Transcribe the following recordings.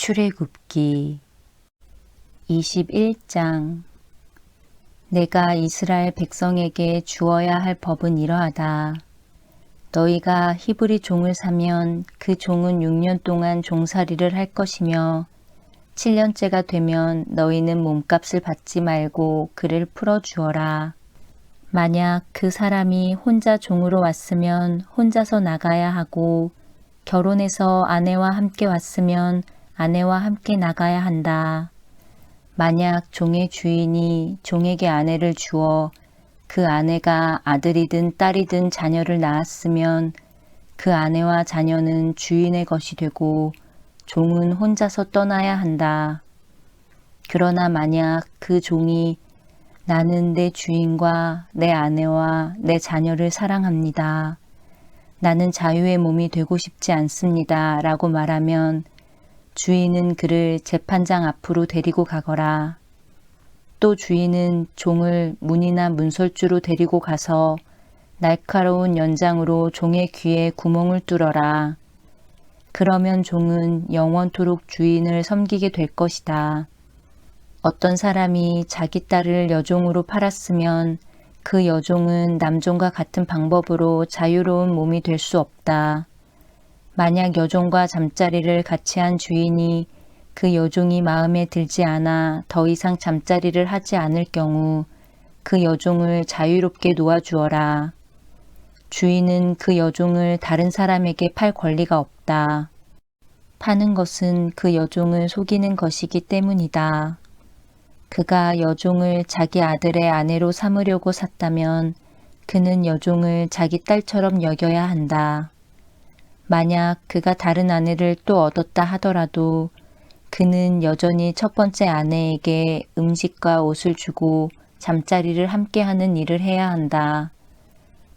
출애굽기 21장. 내가 이스라엘 백성에게 주어야 할 법은 이러하다. 너희가 히브리 종을 사면 그 종은 6년 동안 종살이를 할 것이며 7년째가 되면 너희는 몸값을 받지 말고 그를 풀어주어라. 만약 그 사람이 혼자 종으로 왔으면 혼자서 나가야 하고 결혼해서 아내와 함께 왔으면 아내와 함께 나가야 한다. 만약 종의 주인이 종에게 아내를 주어 그 아내가 아들이든 딸이든 자녀를 낳았으면 그 아내와 자녀는 주인의 것이 되고 종은 혼자서 떠나야 한다. 그러나 만약 그 종이 나는 내 주인과 내 아내와 내 자녀를 사랑합니다. 나는 자유의 몸이 되고 싶지 않습니다. 라고 말하면 주인은 그를 재판장 앞으로 데리고 가거라. 또 주인은 종을 문이나 문설주로 데리고 가서 날카로운 연장으로 종의 귀에 구멍을 뚫어라. 그러면 종은 영원토록 주인을 섬기게 될 것이다. 어떤 사람이 자기 딸을 여종으로 팔았으면 그 여종은 남종과 같은 방법으로 자유로운 몸이 될 수 없다. 만약 여종과 잠자리를 같이 한 주인이 그 여종이 마음에 들지 않아 더 이상 잠자리를 하지 않을 경우 그 여종을 자유롭게 놓아주어라. 주인은 그 여종을 다른 사람에게 팔 권리가 없다. 파는 것은 그 여종을 속이는 것이기 때문이다. 그가 여종을 자기 아들의 아내로 삼으려고 샀다면 그는 여종을 자기 딸처럼 여겨야 한다. 만약 그가 다른 아내를 또 얻었다 하더라도 그는 여전히 첫 번째 아내에게 음식과 옷을 주고 잠자리를 함께 하는 일을 해야 한다.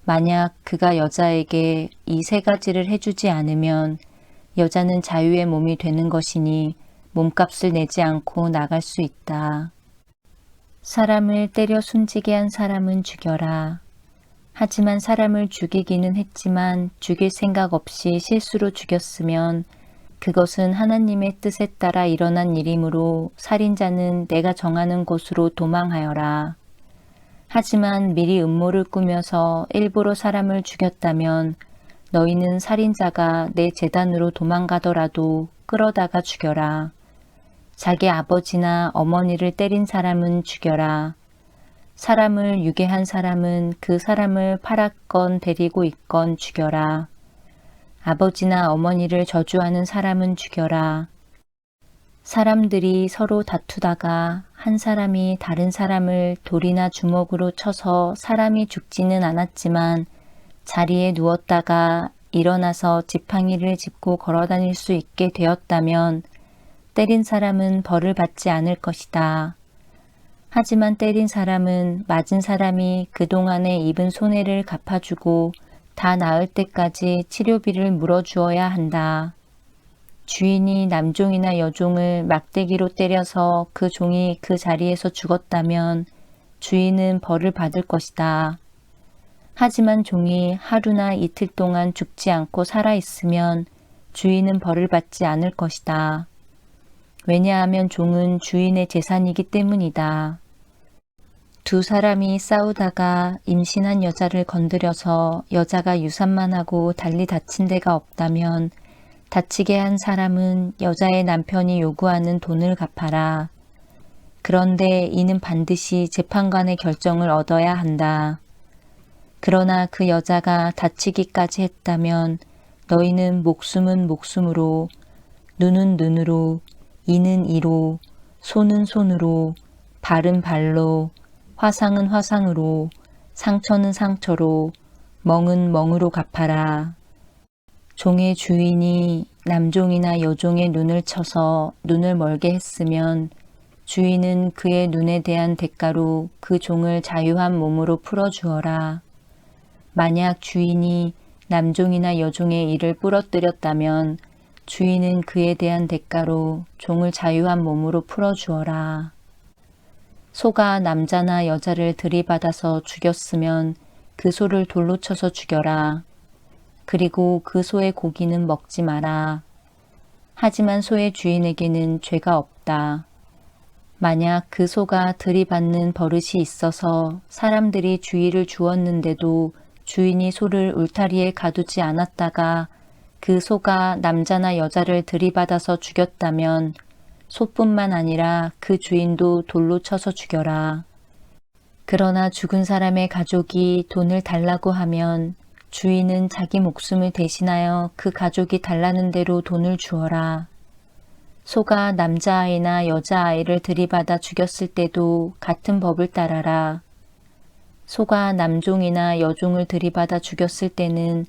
만약 그가 여자에게 이 세 가지를 해주지 않으면 여자는 자유의 몸이 되는 것이니 몸값을 내지 않고 나갈 수 있다. 사람을 때려 숨지게 한 사람은 죽여라. 하지만 사람을 죽이기는 했지만 죽일 생각 없이 실수로 죽였으면 그것은 하나님의 뜻에 따라 일어난 일이므로 살인자는 내가 정하는 곳으로 도망하여라. 하지만 미리 음모를 꾸며서 일부러 사람을 죽였다면 너희는 살인자가 내 제단으로 도망가더라도 끌어다가 죽여라. 자기 아버지나 어머니를 때린 사람은 죽여라. 사람을 유괴한 사람은 그 사람을 팔았건 데리고 있건 죽여라. 아버지나 어머니를 저주하는 사람은 죽여라. 사람들이 서로 다투다가 한 사람이 다른 사람을 돌이나 주먹으로 쳐서 사람이 죽지는 않았지만 자리에 누웠다가 일어나서 지팡이를 짚고 걸어다닐 수 있게 되었다면 때린 사람은 벌을 받지 않을 것이다. 하지만 때린 사람은 맞은 사람이 그동안에 입은 손해를 갚아주고 다 나을 때까지 치료비를 물어주어야 한다. 주인이 남종이나 여종을 막대기로 때려서 그 종이 그 자리에서 죽었다면 주인은 벌을 받을 것이다. 하지만 종이 하루나 이틀 동안 죽지 않고 살아있으면 주인은 벌을 받지 않을 것이다. 왜냐하면 종은 주인의 재산이기 때문이다. 두 사람이 싸우다가 임신한 여자를 건드려서 여자가 유산만 하고 달리 다친 데가 없다면 다치게 한 사람은 여자의 남편이 요구하는 돈을 갚아라. 그런데 이는 반드시 재판관의 결정을 얻어야 한다. 그러나 그 여자가 다치기까지 했다면 너희는 목숨은 목숨으로, 눈은 눈으로, 이는 이로, 손은 손으로, 발은 발로, 화상은 화상으로, 상처는 상처로, 멍은 멍으로 갚아라. 종의 주인이 남종이나 여종의 눈을 쳐서 눈을 멀게 했으면 주인은 그의 눈에 대한 대가로 그 종을 자유한 몸으로 풀어주어라. 만약 주인이 남종이나 여종의 이를 부러뜨렸다면 주인은 그에 대한 대가로 종을 자유한 몸으로 풀어주어라. 소가 남자나 여자를 들이받아서 죽였으면 그 소를 돌로 쳐서 죽여라. 그리고 그 소의 고기는 먹지 마라. 하지만 소의 주인에게는 죄가 없다. 만약 그 소가 들이받는 버릇이 있어서 사람들이 주의를 주었는데도 주인이 소를 울타리에 가두지 않았다가 그 소가 남자나 여자를 들이받아서 죽였다면 소뿐만 아니라 그 주인도 돌로 쳐서 죽여라. 그러나 죽은 사람의 가족이 돈을 달라고 하면 주인은 자기 목숨을 대신하여 그 가족이 달라는 대로 돈을 주어라. 소가 남자아이나 여자아이를 들이받아 죽였을 때도 같은 법을 따라라. 소가 남종이나 여종을 들이받아 죽였을 때는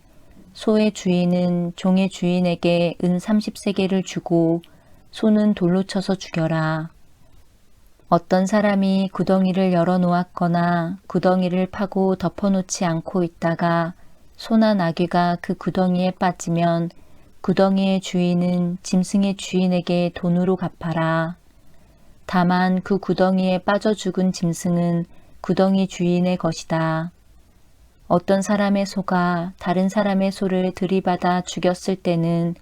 소의 주인은 종의 주인에게 은 30세겔을 주고 소는 돌로 쳐서 죽여라. 어떤 사람이 구덩이를 열어놓았거나 구덩이를 파고 덮어놓지 않고 있다가 소나 나귀가 그 구덩이에 빠지면 구덩이의 주인은 짐승의 주인에게 돈으로 갚아라. 다만 그 구덩이에 빠져 죽은 짐승은 구덩이 주인의 것이다. 어떤 사람의 소가 다른 사람의 소를 들이받아 죽였을 때는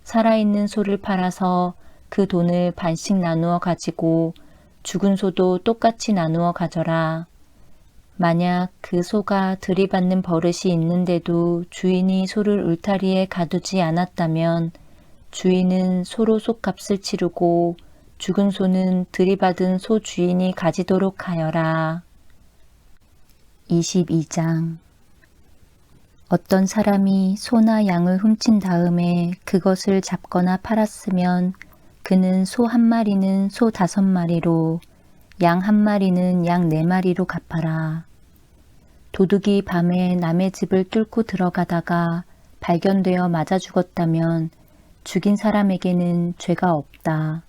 살아있는 소를 팔아서 그 돈을 반씩 나누어 가지고 죽은 소도 똑같이 나누어 가져라. 만약 그 소가 들이받는 버릇이 있는데도 주인이 소를 울타리에 가두지 않았다면 주인은 소로 솥값을 치르고 죽은 소는 들이받은 소 주인이 가지도록 하여라. 22장 어떤 사람이 소나 양을 훔친 다음에 그것을 잡거나 팔았으면 그는 소 한 마리는 소 5마리로 양 한 마리는 양 4마리로 갚아라. 도둑이 밤에 남의 집을 뚫고 들어가다가 발견되어 맞아 죽었다면 죽인 사람에게는 죄가 없다.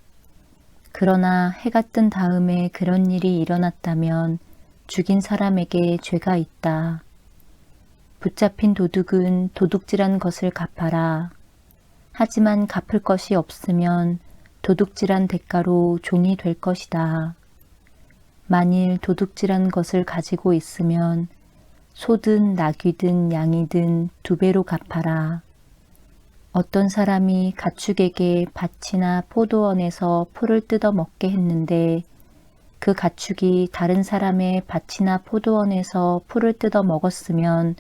그러나 해가 뜬 다음에 그런 일이 일어났다면 죽인 사람에게 죄가 있다. 붙잡힌 도둑은 도둑질한 것을 갚아라. 하지만 갚을 것이 없으면 도둑질한 대가로 종이 될 것이다. 만일 도둑질한 것을 가지고 있으면 소든 나귀든 양이든 2배로 갚아라. 어떤 사람이 가축에게 밭이나 포도원에서 풀을 뜯어 먹게 했는데 그 가축이 다른 사람의 밭이나 포도원에서 풀을 뜯어 먹었으면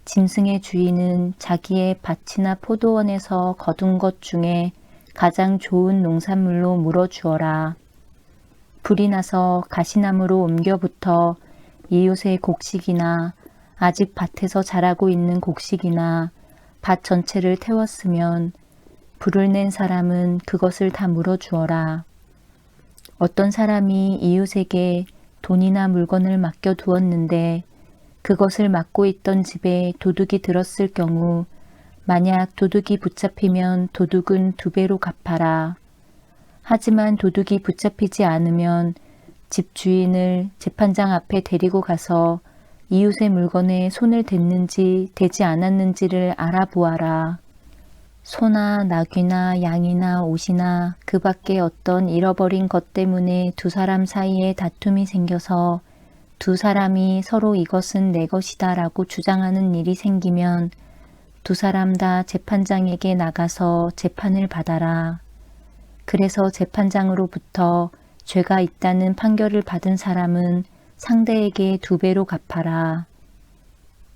짐승의 주인은 자기의 밭이나 포도원에서 거둔 것 중에 가장 좋은 농산물로 물어주어라. 불이 나서 가시나무로 옮겨붙어 이웃의 곡식이나 아직 밭에서 자라고 있는 곡식이나 밭 전체를 태웠으면 불을 낸 사람은 그것을 다 물어주어라. 어떤 사람이 이웃에게 돈이나 물건을 맡겨두었는데 그것을 맡고 있던 집에 도둑이 들었을 경우 만약 도둑이 붙잡히면 도둑은 2배로 갚아라. 하지만 도둑이 붙잡히지 않으면 집 주인을 재판장 앞에 데리고 가서 이웃의 물건에 손을 댔는지 대지 않았는지를 알아보아라. 소나 나귀나 양이나 옷이나 그 밖에 어떤 잃어버린 것 때문에 2사람 사이에 다툼이 생겨서 2사람이 서로 이것은 내 것이다 라고 주장하는 일이 생기면 2사람 다 재판장에게 나가서 재판을 받아라. 그래서 재판장으로부터 죄가 있다는 판결을 받은 사람은 상대에게 2배로 갚아라.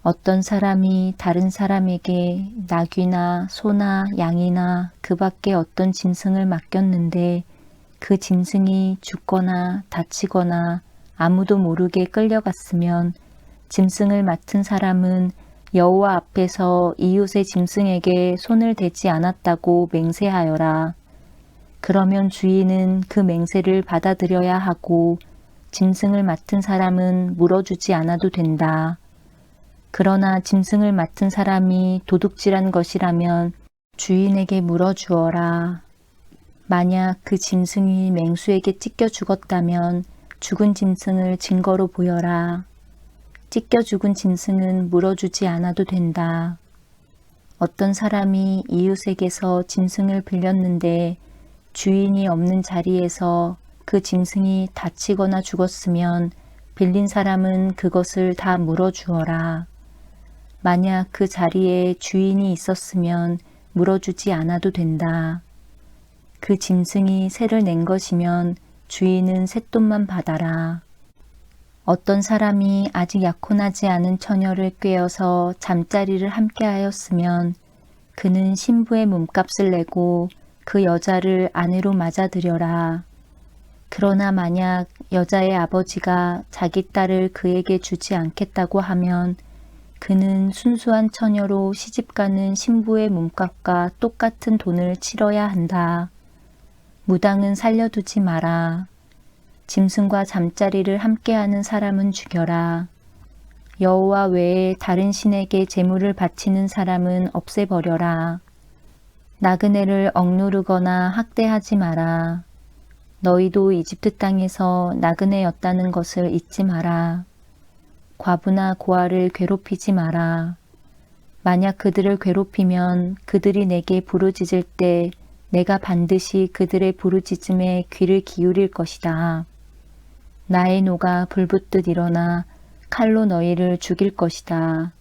어떤 사람이 다른 사람에게 나귀나 소나 양이나 그 밖에 어떤 짐승을 맡겼는데 그 짐승이 죽거나 다치거나 아무도 모르게 끌려갔으면 짐승을 맡은 사람은 여호와 앞에서 이웃의 짐승에게 손을 대지 않았다고 맹세하여라. 그러면 주인은 그 맹세를 받아들여야 하고 짐승을 맡은 사람은 물어주지 않아도 된다. 그러나 짐승을 맡은 사람이 도둑질한 것이라면 주인에게 물어주어라. 만약 그 짐승이 맹수에게 찢겨 죽었다면 죽은 짐승을 증거로 보여라. 찢겨 죽은 짐승은 물어주지 않아도 된다. 어떤 사람이 이웃에게서 짐승을 빌렸는데 주인이 없는 자리에서 그 짐승이 다치거나 죽었으면 빌린 사람은 그것을 다 물어주어라. 만약 그 자리에 주인이 있었으면 물어주지 않아도 된다. 그 짐승이 새를 낸 것이면 주인은 쇳돈만 받아라. 어떤 사람이 아직 약혼하지 않은 처녀를 꾀어서 잠자리를 함께 하였으면 그는 신부의 몸값을 내고 그 여자를 아내로 맞아들여라. 그러나 만약 여자의 아버지가 자기 딸을 그에게 주지 않겠다고 하면 그는 순수한 처녀로 시집가는 신부의 몸값과 똑같은 돈을 치러야 한다. 무당은 살려두지 마라. 짐승과 잠자리를 함께하는 사람은 죽여라. 여호와 외에 다른 신에게 제물을 바치는 사람은 없애버려라. 나그네를 억누르거나 학대하지 마라. 너희도 이집트 땅에서 나그네였다는 것을 잊지 마라. 과부나 고아를 괴롭히지 마라. 만약 그들을 괴롭히면 그들이 내게 부르짖을 때 내가 반드시 그들의 부르짖음에 귀를 기울일 것이다. 나의 노가 불붙듯 일어나 칼로 너희를 죽일 것이다.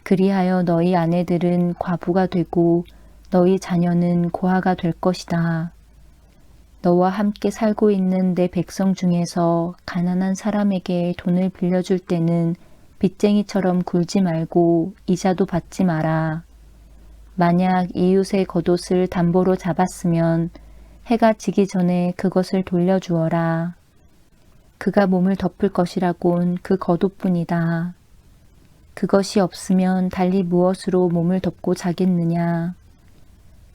그리하여 너희 아내들은 과부가 되고 너희 자녀는 고아가 될 것이다. 너와 함께 살고 있는 내 백성 중에서 가난한 사람에게 돈을 빌려줄 때는 빚쟁이처럼 굴지 말고 이자도 받지 마라. 만약 이웃의 겉옷을 담보로 잡았으면 해가 지기 전에 그것을 돌려주어라. 그가 몸을 덮을 것이라곤 그 겉옷뿐이다. 그것이 없으면 달리 무엇으로 몸을 덮고 자겠느냐.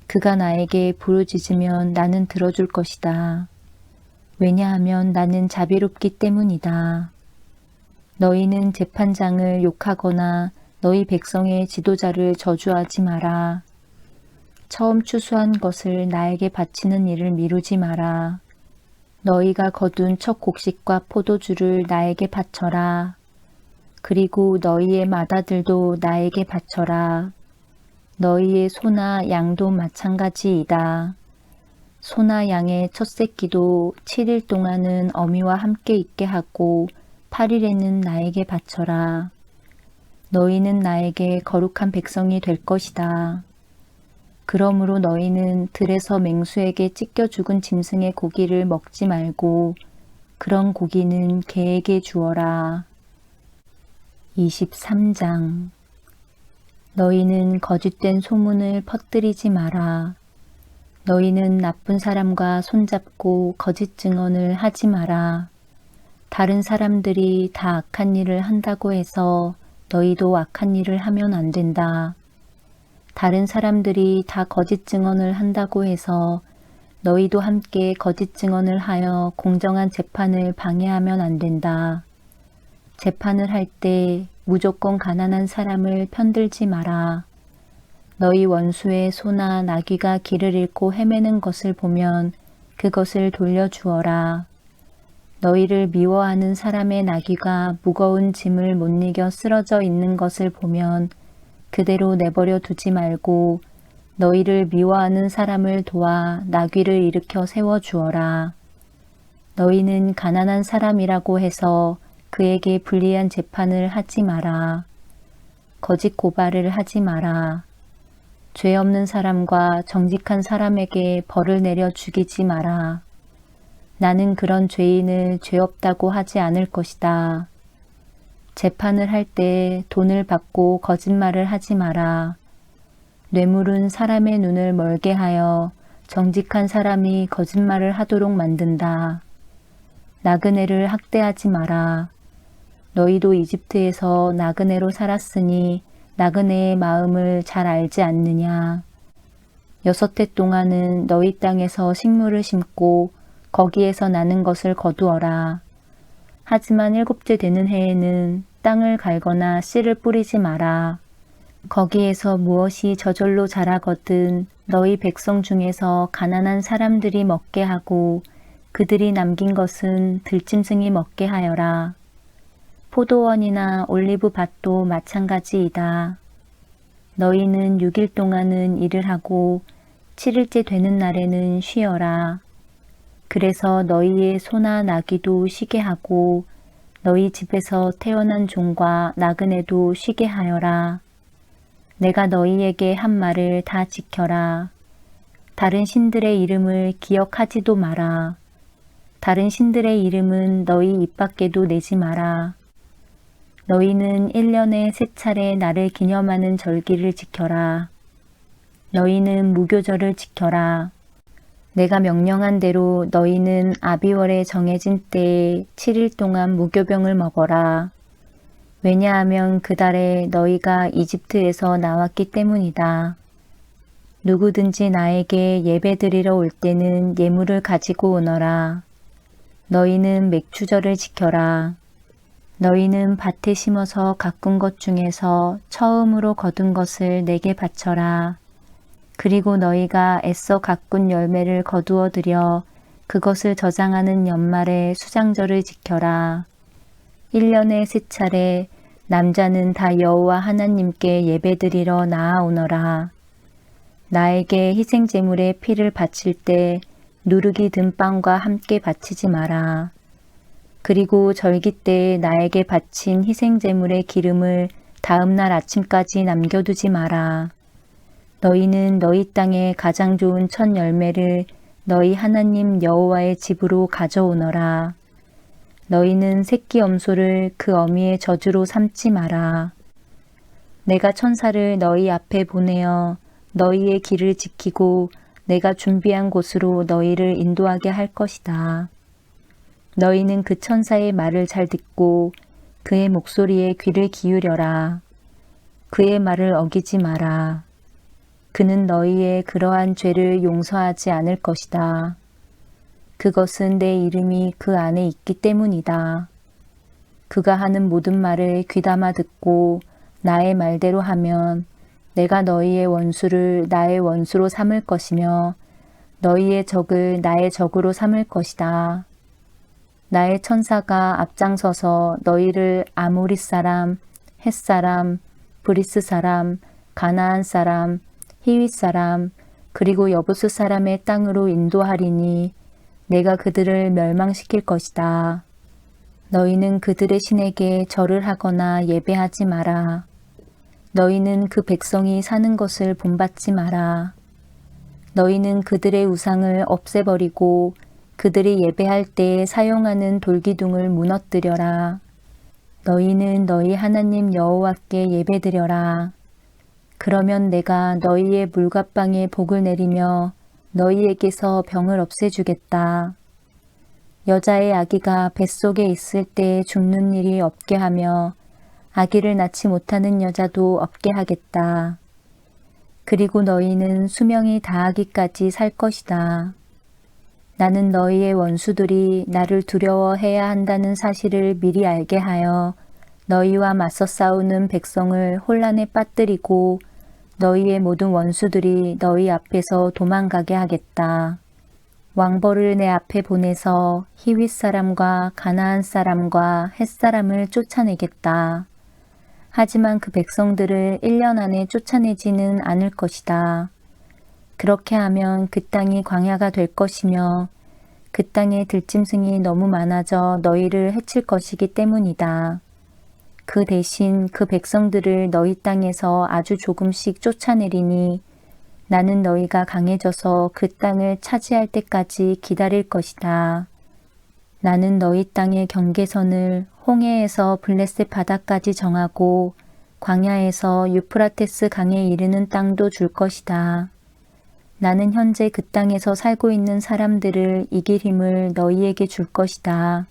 그가 나에게 부르짖으면 나는 들어줄 것이다. 왜냐하면 나는 자비롭기 때문이다. 너희는 재판장을 욕하거나 너희 백성의 지도자를 저주하지 마라. 처음 추수한 것을 나에게 바치는 일을 미루지 마라. 너희가 거둔 첫 곡식과 포도주를 나에게 바쳐라. 그리고 너희의 맏아들도 나에게 바쳐라. 너희의 소나 양도 마찬가지이다. 소나 양의 첫 새끼도 7일 동안은 어미와 함께 있게 하고 8일에는 나에게 바쳐라. 너희는 나에게 거룩한 백성이 될 것이다. 그러므로 너희는 들에서 맹수에게 찢겨 죽은 짐승의 고기를 먹지 말고 그런 고기는 개에게 주어라. 23장 너희는 거짓된 소문을 퍼뜨리지 마라. 너희는 나쁜 사람과 손잡고 거짓 증언을 하지 마라. 다른 사람들이 다 악한 일을 한다고 해서 너희도 악한 일을 하면 안 된다. 다른 사람들이 다 거짓 증언을 한다고 해서 너희도 함께 거짓 증언을 하여 공정한 재판을 방해하면 안 된다. 재판을 할 때 무조건 가난한 사람을 편들지 마라. 너희 원수의 소나 나귀가 길을 잃고 헤매는 것을 보면 그것을 돌려주어라. 너희를 미워하는 사람의 나귀가 무거운 짐을 못 이겨 쓰러져 있는 것을 보면 그대로 내버려 두지 말고 너희를 미워하는 사람을 도와 나귀를 일으켜 세워주어라. 너희는 가난한 사람이라고 해서 그에게 불리한 재판을 하지 마라. 거짓 고발을 하지 마라. 죄 없는 사람과 정직한 사람에게 벌을 내려 죽이지 마라. 나는 그런 죄인을 죄 없다고 하지 않을 것이다. 재판을 할 때 돈을 받고 거짓말을 하지 마라. 뇌물은 사람의 눈을 멀게 하여 정직한 사람이 거짓말을 하도록 만든다. 나그네를 학대하지 마라. 너희도 이집트에서 나그네로 살았으니 나그네의 마음을 잘 알지 않느냐. 6해 동안은 너희 땅에서 식물을 심고 거기에서 나는 것을 거두어라. 하지만 7째 되는 해에는 땅을 갈거나 씨를 뿌리지 마라. 거기에서 무엇이 저절로 자라거든 너희 백성 중에서 가난한 사람들이 먹게 하고 그들이 남긴 것은 들짐승이 먹게 하여라. 포도원이나 올리브 밭도 마찬가지이다. 너희는 6일 동안은 일을 하고 7일째 되는 날에는 쉬어라. 그래서 너희의 소나 나귀도 쉬게 하고 너희 집에서 태어난 종과 나그네도 쉬게 하여라. 내가 너희에게 한 말을 다 지켜라. 다른 신들의 이름을 기억하지도 마라. 다른 신들의 이름은 너희 입 밖에도 내지 마라. 너희는 1년에 3차례 나를 기념하는 절기를 지켜라. 너희는 무교절을 지켜라. 내가 명령한 대로 너희는 아비월에 정해진 때에 7일 동안 무교병을 먹어라. 왜냐하면 그 달에 너희가 이집트에서 나왔기 때문이다. 누구든지 나에게 예배드리러 올 때는 예물을 가지고 오너라. 너희는 맥추절을 지켜라. 너희는 밭에 심어서 가꾼 것 중에서 처음으로 거둔 것을 내게 바쳐라. 그리고 너희가 애써 가꾼 열매를 거두어 들여 그것을 저장하는 연말에 수장절을 지켜라. 1년에 3차례 남자는 다 여호와 하나님께 예배드리러 나아오너라. 나에게 희생제물의 피를 바칠 때 누룩이 든 빵과 함께 바치지 마라. 그리고 절기 때에 나에게 바친 희생제물의 기름을 다음날 아침까지 남겨두지 마라. 너희는 너희 땅의 가장 좋은 첫 열매를 너희 하나님 여호와의 집으로 가져오너라. 너희는 새끼 염소를 그 어미의 저주로 삼지 마라. 내가 천사를 너희 앞에 보내어 너희의 길을 지키고 내가 준비한 곳으로 너희를 인도하게 할 것이다. 너희는 그 천사의 말을 잘 듣고 그의 목소리에 귀를 기울여라. 그의 말을 어기지 마라. 그는 너희의 그러한 죄를 용서하지 않을 것이다. 그것은 내 이름이 그 안에 있기 때문이다. 그가 하는 모든 말을 귀담아 듣고 나의 말대로 하면 내가 너희의 원수를 나의 원수로 삼을 것이며 너희의 적을 나의 적으로 삼을 것이다. 나의 천사가 앞장서서 너희를 아모리 사람, 헷 사람, 브리스 사람, 가나안 사람, 히윗 사람, 그리고 여부스 사람의 땅으로 인도하리니 내가 그들을 멸망시킬 것이다. 너희는 그들의 신에게 절을 하거나 예배하지 마라. 너희는 그 백성이 사는 것을 본받지 마라. 너희는 그들의 우상을 없애버리고 그들이 예배할 때 사용하는 돌기둥을 무너뜨려라. 너희는 너희 하나님 여호와께 예배드려라. 그러면 내가 너희의 물갓방에 복을 내리며 너희에게서 병을 없애주겠다. 여자의 아기가 뱃속에 있을 때 죽는 일이 없게 하며 아기를 낳지 못하는 여자도 없게 하겠다. 그리고 너희는 수명이 다하기까지 살 것이다. 나는 너희의 원수들이 나를 두려워해야 한다는 사실을 미리 알게 하여 너희와 맞서 싸우는 백성을 혼란에 빠뜨리고 너희의 모든 원수들이 너희 앞에서 도망가게 하겠다. 왕벌을 내 앞에 보내서 히윗 사람과 가나안 사람과 헷 사람을 쫓아내겠다. 하지만 그 백성들을 1년 안에 쫓아내지는 않을 것이다. 그렇게 하면 그 땅이 광야가 될 것이며 그 땅에 들짐승이 너무 많아져 너희를 해칠 것이기 때문이다. 그 대신 그 백성들을 너희 땅에서 아주 조금씩 쫓아내리니 나는 너희가 강해져서 그 땅을 차지할 때까지 기다릴 것이다. 나는 너희 땅의 경계선을 홍해에서 블레셋 바다까지 정하고 광야에서 유프라테스 강에 이르는 땅도 줄 것이다. 나는 현재 그 땅에서 살고 있는 사람들을 이길 힘을 너희에게 줄 것이다.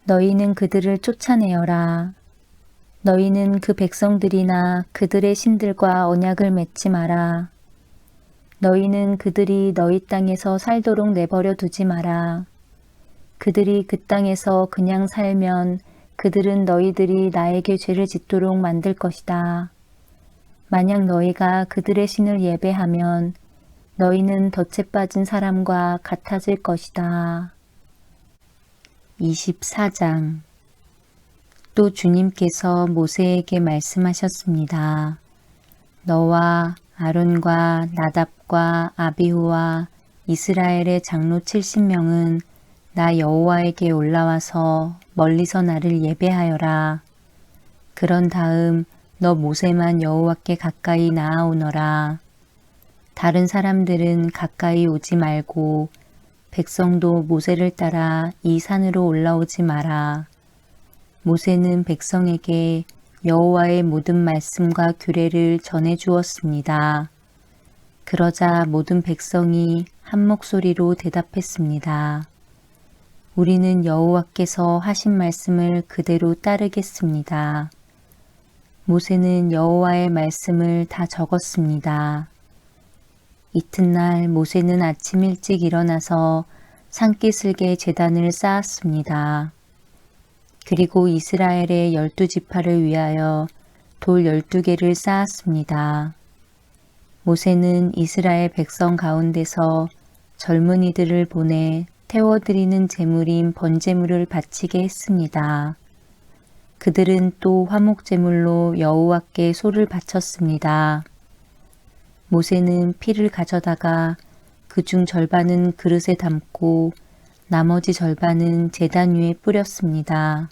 너희는 그들을 쫓아내어라. 너희는 그 백성들이나 그들의 신들과 언약을 맺지 마라. 너희는 그들이 너희 땅에서 살도록 내버려 두지 마라. 그들이 그 땅에서 그냥 살면 그들은 너희들이 나에게 죄를 짓도록 만들 것이다. 만약 너희가 그들의 신을 예배하면 너희는 덫에 빠진 사람과 같아질 것이다. 24장. 또 주님께서 모세에게 말씀하셨습니다. 너와 아론과 나답과 아비후와 이스라엘의 장로 70명은 나 여호와에게 올라와서 멀리서 나를 예배하여라. 그런 다음 너 모세만 여호와께 가까이 나아오너라. 다른 사람들은 가까이 오지 말고 백성도 모세를 따라 이 산으로 올라오지 마라. 모세는 백성에게 여호와의 모든 말씀과 규례를 전해 주었습니다. 그러자 모든 백성이 한 목소리로 대답했습니다. 우리는 여호와께서 하신 말씀을 그대로 따르겠습니다. 모세는 여호와의 말씀을 다 적었습니다. 이튿날 모세는 아침 일찍 일어나서 산기슭에 제단을 쌓았습니다. 그리고 이스라엘의 12지파를 위하여 돌 12개를 쌓았습니다. 모세는 이스라엘 백성 가운데서 젊은이들을 보내 태워드리는 제물인 번제물을 바치게 했습니다. 그들은 또 화목제물로 여호와께 소를 바쳤습니다. 모세는 피를 가져다가 그중 절반은 그릇에 담고 나머지 절반은 제단 위에 뿌렸습니다.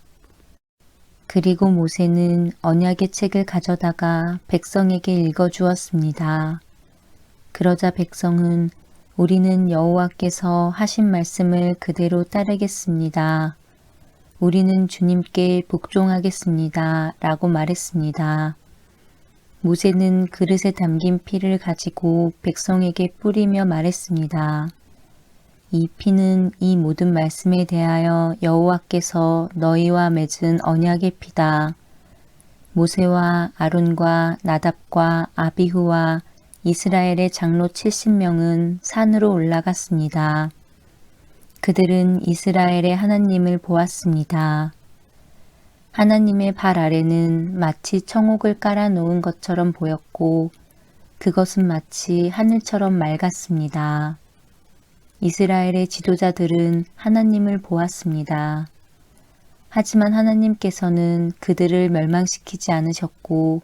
그리고 모세는 언약의 책을 가져다가 백성에게 읽어주었습니다. 그러자 백성은 우리는 여호와께서 하신 말씀을 그대로 따르겠습니다. 우리는 주님께 복종하겠습니다. 라고 말했습니다. 모세는 그릇에 담긴 피를 가지고 백성에게 뿌리며 말했습니다. 이 피는 이 모든 말씀에 대하여 여호와께서 너희와 맺은 언약의 피다. 모세와 아론과 나답과 아비후와 이스라엘의 장로 70명은 산으로 올라갔습니다. 그들은 이스라엘의 하나님을 보았습니다. 하나님의 발 아래는 마치 청옥을 깔아 놓은 것처럼 보였고 그것은 마치 하늘처럼 맑았습니다. 이스라엘의 지도자들은 하나님을 보았습니다. 하지만 하나님께서는 그들을 멸망시키지 않으셨고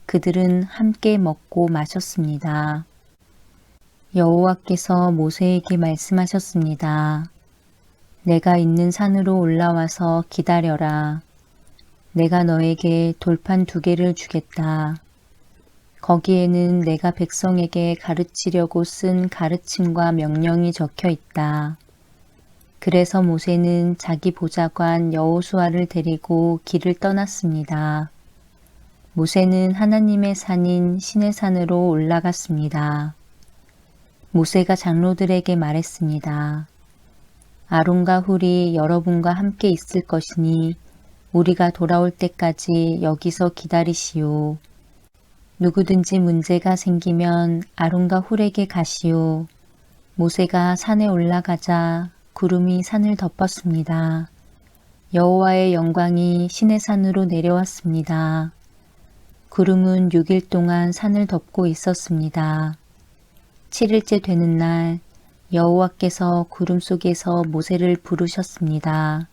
그들은 함께 먹고 마셨습니다. 여호와께서 모세에게 말씀하셨습니다. 내가 있는 산으로 올라와서 기다려라. 내가 너에게 돌판 2개를 주겠다. 거기에는 내가 백성에게 가르치려고 쓴 가르침과 명령이 적혀 있다. 그래서 모세는 자기 보좌관 여호수아를 데리고 길을 떠났습니다. 모세는 하나님의 산인 시내산으로 올라갔습니다. 모세가 장로들에게 말했습니다. 아론과 훌이 여러분과 함께 있을 것이니 우리가 돌아올 때까지 여기서 기다리시오. 누구든지 문제가 생기면 아론과 훌에게 가시오. 모세가 산에 올라가자 구름이 산을 덮었습니다. 여호와의 영광이 시내산으로 내려왔습니다. 구름은 6일 동안 산을 덮고 있었습니다. 7일째 되는 날 여호와께서 구름 속에서 모세를 부르셨습니다.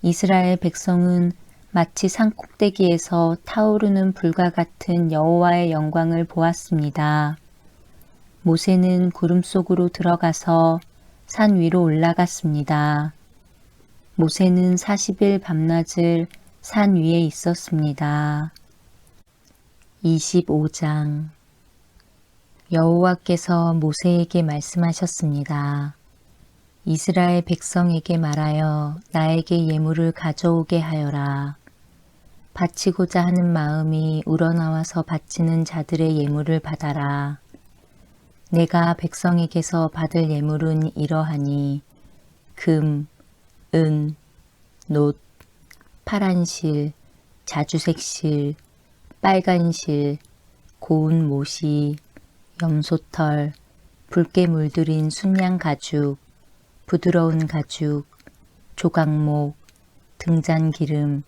이스라엘 백성은 마치 산 꼭대기에서 타오르는 불과 같은 여호와의 영광을 보았습니다. 모세는 구름 속으로 들어가서 산 위로 올라갔습니다. 모세는 40일 밤낮을 산 위에 있었습니다. 25장 여호와께서 모세에게 말씀하셨습니다. 이스라엘 백성에게 말하여 나에게 예물을 가져오게 하여라. 바치고자 하는 마음이 우러나와서 바치는 자들의 예물을 받아라. 내가 백성에게서 받을 예물은 이러하니 금, 은, 놋, 파란 실, 자주색 실, 빨간 실, 고운 모시, 염소털, 붉게 물들인 순양 가죽, 부드러운 가죽, 조각목, 등잔기름,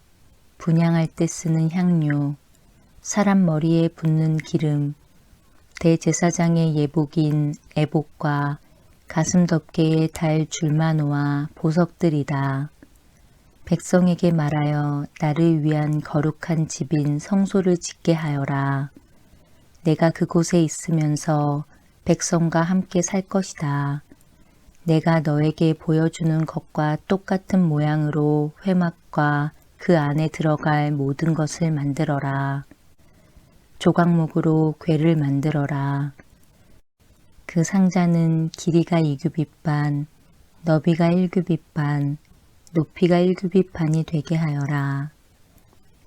분향할 때 쓰는 향료, 사람 머리에 붓는 기름, 대제사장의 예복인 에복과 가슴 덮개에 달 줄마노와 보석들이다. 백성에게 말하여 나를 위한 거룩한 집인 성소를 짓게 하여라. 내가 그곳에 있으면서 백성과 함께 살 것이다. 내가 너에게 보여주는 것과 똑같은 모양으로 회막과 그 안에 들어갈 모든 것을 만들어라. 조각목으로 궤를 만들어라. 그 상자는 길이가 2규빗 반, 너비가 1규빗 반, 높이가 1규빗 반이 되게 하여라.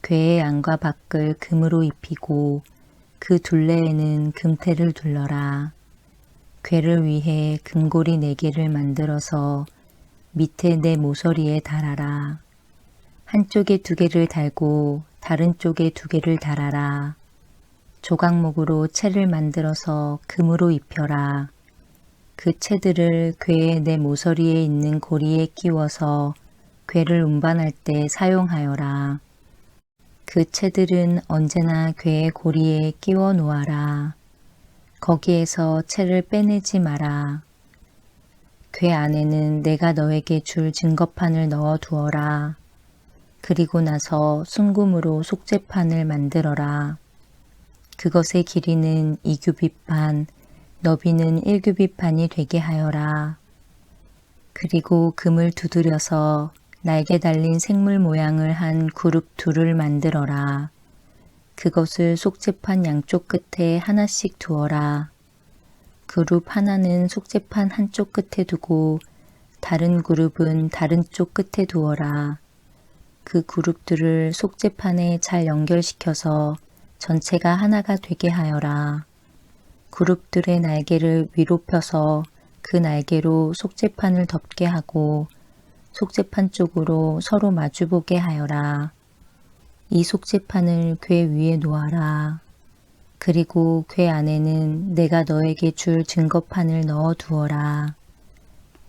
궤의 안과 밖을 금으로 입히고 그 둘레에는 금테를 둘러라. 궤를 위해 금고리 4개를 만들어서 밑에 내 모서리에 달아라. 한쪽에 2개를 달고 다른 쪽에 2개를 달아라. 조각목으로 채를 만들어서 금으로 입혀라. 그 채들을 궤의 내 모서리에 있는 고리에 끼워서 궤를 운반할 때 사용하여라. 그 채들은 언제나 궤의 고리에 끼워 놓아라. 거기에서 채를 빼내지 마라. 궤 안에는 내가 너에게 줄 증거판을 넣어 두어라. 그리고 나서 순금으로 속죄판을 만들어라. 그것의 길이는 2규빗 반, 너비는 1규빗 반이 되게 하여라. 그리고 금을 두드려서 날개 달린 생물 모양을 한 그룹 둘을 만들어라. 그것을 속죄판 양쪽 끝에 하나씩 두어라. 그룹 하나는 속죄판 한쪽 끝에 두고 다른 그룹은 다른 쪽 끝에 두어라. 그 그룹들을 속죄판에 잘 연결시켜서 전체가 하나가 되게 하여라. 그룹들의 날개를 위로 펴서 그 날개로 속죄판을 덮게 하고 속죄판 쪽으로 서로 마주보게 하여라. 이 속죄판을 궤 위에 놓아라. 그리고 궤 안에는 내가 너에게 줄 증거판을 넣어 두어라.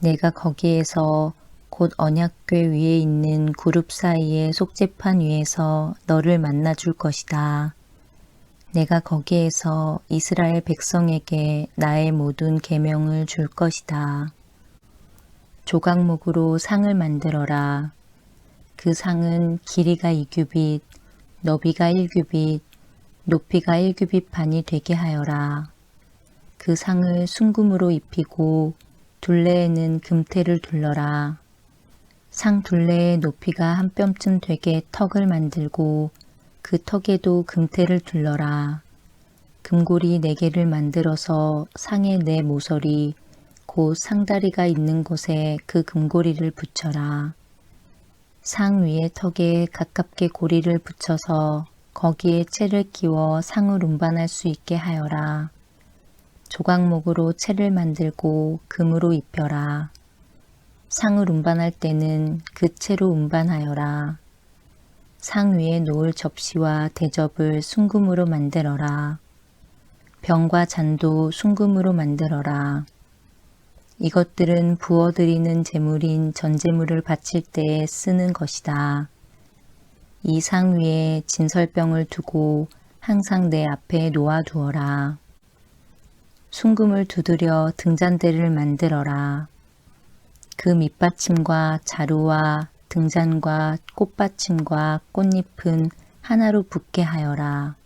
내가 거기에서 곧 언약궤 위에 있는 그룹 사이의 속죄판 위에서 너를 만나 줄 것이다. 내가 거기에서 이스라엘 백성에게 나의 모든 계명을 줄 것이다. 조각목으로 상을 만들어라. 그 상은 길이가 2규빗, 너비가 1규빗, 높이가 1규빗 반이 되게 하여라. 그 상을 순금으로 입히고 둘레에는 금테를 둘러라. 상 둘레의 높이가 한 뼘쯤 되게 턱을 만들고 그 턱에도 금테를 둘러라. 금고리 4개를 만들어서 상의 네 모서리, 곧 상다리가 있는 곳에 그 금고리를 붙여라. 상 위에 턱에 가깝게 고리를 붙여서 거기에 채를 끼워 상을 운반할 수 있게 하여라. 조각목으로 채를 만들고 금으로 입혀라. 상을 운반할 때는 그 채로 운반하여라. 상 위에 놓을 접시와 대접을 순금으로 만들어라. 병과 잔도 순금으로 만들어라. 이것들은 부어드리는 제물인 전제물을 바칠 때에 쓰는 것이다. 이 상 위에 진설병을 두고 항상 내 앞에 놓아두어라. 순금을 두드려 등잔대를 만들어라. 그 밑받침과 자루와 등잔과 꽃받침과 꽃잎은 하나로 붙게 하여라.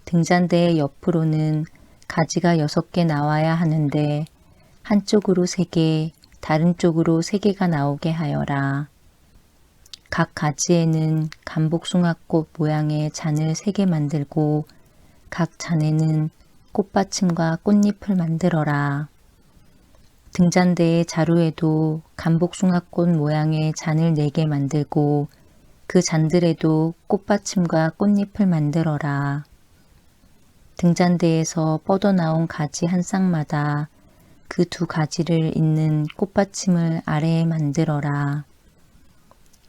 등잔대의 옆으로는 가지가 6개 나와야 하는데 한쪽으로 3개, 다른 쪽으로 3개가 나오게 하여라. 각 가지에는 감복숭아꽃 모양의 잔을 3개 만들고 각 잔에는 꽃받침과 꽃잎을 만들어라. 등잔대의 자루에도 감복숭아꽃 모양의 잔을 4개 만들고 그 잔들에도 꽃받침과 꽃잎을 만들어라. 등잔대에서 뻗어나온 가지 한 쌍마다 그 2 가지를 잇는 꽃받침을 아래에 만들어라.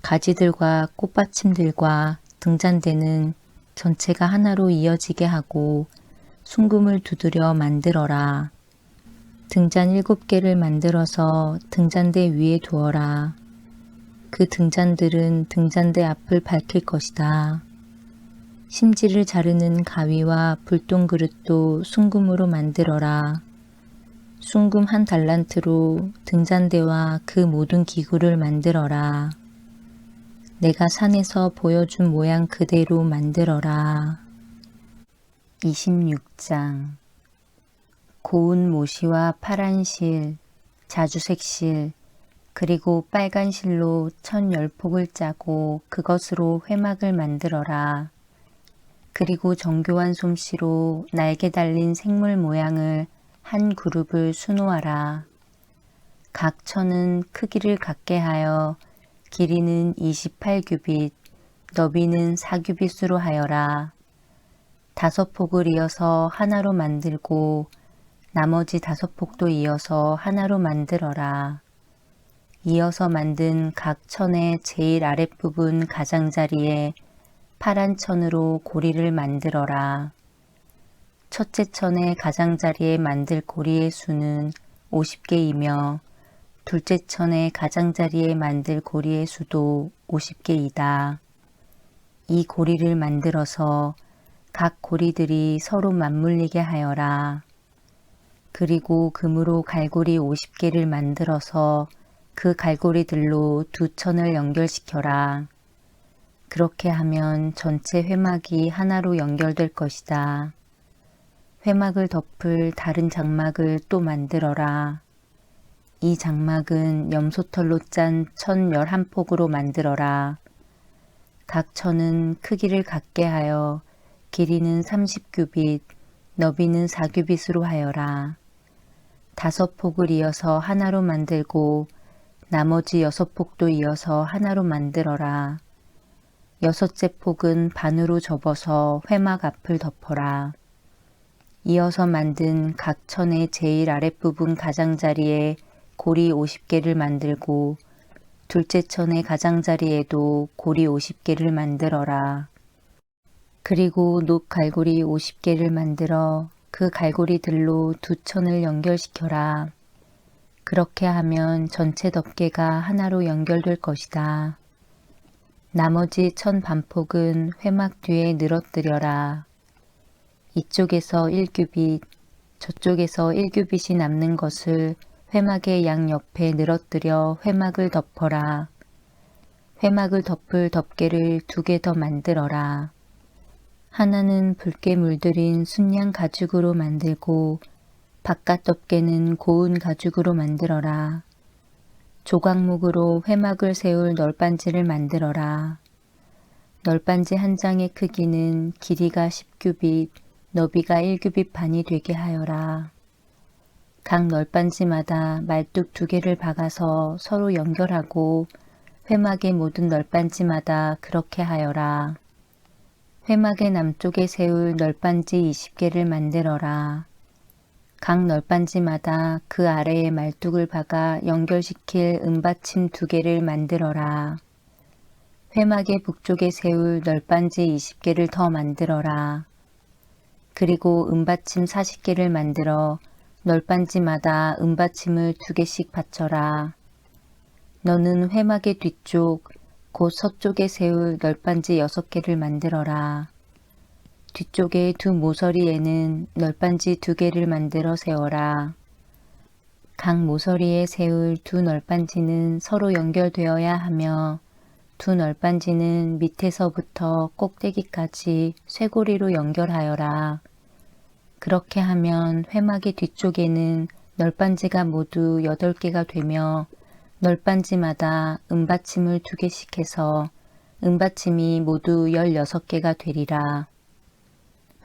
가지들과 꽃받침들과 등잔대는 전체가 하나로 이어지게 하고 순금을 두드려 만들어라. 등잔 7개를 만들어서 등잔대 위에 두어라. 그 등잔들은 등잔대 앞을 밝힐 것이다. 심지를 자르는 가위와 불똥 그릇도 순금으로 만들어라. 순금 1 달란트로 등잔대와 그 모든 기구를 만들어라. 내가 산에서 보여준 모양 그대로 만들어라. 26장 고운 모시와 파란 실, 자주색 실, 그리고 빨간 실로 1010폭을 짜고 그것으로 회막을 만들어라. 그리고 정교한 솜씨로 날개 달린 생물 모양을 한 그룹을 수놓아라. 각 천은 크기를 같게 하여 길이는 28규빗, 너비는 4규빗으로 하여라. 5폭을 이어서 하나로 만들고 나머지 5폭도 이어서 하나로 만들어라. 이어서 만든 각 천의 제일 아랫부분 가장자리에 파란 천으로 고리를 만들어라. 첫째 천의 가장자리에 만들 고리의 수는 50개이며 둘째 천의 가장자리에 만들 고리의 수도 50개이다. 이 고리를 만들어서 각 고리들이 서로 맞물리게 하여라. 그리고 금으로 갈고리 50개를 만들어서 그 갈고리들로 두 천을 연결시켜라. 그렇게 하면 전체 회막이 하나로 연결될 것이다. 회막을 덮을 다른 장막을 또 만들어라. 이 장막은 염소털로 짠 1011폭으로 만들어라. 각 천은 크기를 같게 하여 길이는 30규빗, 너비는 4규빗으로 하여라. 5폭을 이어서 하나로 만들고 나머지 6폭도 이어서 하나로 만들어라. 6째 폭은 반으로 접어서 회막 앞을 덮어라. 이어서 만든 각 천의 제일 아랫부분 가장자리에 고리 50개를 만들고 둘째 천의 가장자리에도 고리 50개를 만들어라. 그리고 녹 갈고리 50개를 만들어 그 갈고리들로 두 천을 연결시켜라. 그렇게 하면 전체 덮개가 하나로 연결될 것이다. 나머지 천 반폭은 회막 뒤에 늘어뜨려라. 이쪽에서 1규빗, 저쪽에서 1규빗이 남는 것을 회막의 양옆에 늘어뜨려 회막을 덮어라. 회막을 덮을 덮개를 2개 더 만들어라. 하나는 붉게 물들인 순양 가죽으로 만들고 바깥 덮개는 고운 가죽으로 만들어라. 조각목으로 회막을 세울 널빤지를 만들어라. 널빤지 한 장의 크기는 길이가 10규빗, 너비가 1규빗 반이 되게 하여라. 각 널빤지마다 말뚝 2개를 박아서 서로 연결하고 회막의 모든 널빤지마다 그렇게 하여라. 회막의 남쪽에 세울 널빤지 20개를 만들어라. 각 널빤지마다 그 아래에 말뚝을 박아 연결시킬 은받침 2개를 만들어라. 회막의 북쪽에 세울 널빤지 20개를 더 만들어라. 그리고 은받침 40개를 만들어 널빤지마다 은받침을 2개씩 받쳐라. 너는 회막의 뒤쪽 곧 서쪽에 세울 널빤지 6개를 만들어라. 뒤쪽의 두 모서리에는 널빤지 2개를 만들어 세워라. 각 모서리에 세울 두 널빤지는 서로 연결되어야 하며 두 널빤지는 밑에서부터 꼭대기까지 쇠고리로 연결하여라. 그렇게 하면 회막의 뒤쪽에는 널빤지가 모두 8개가 되며 널빤지마다 은받침을 2개씩 해서 은받침이 모두 16개가 되리라.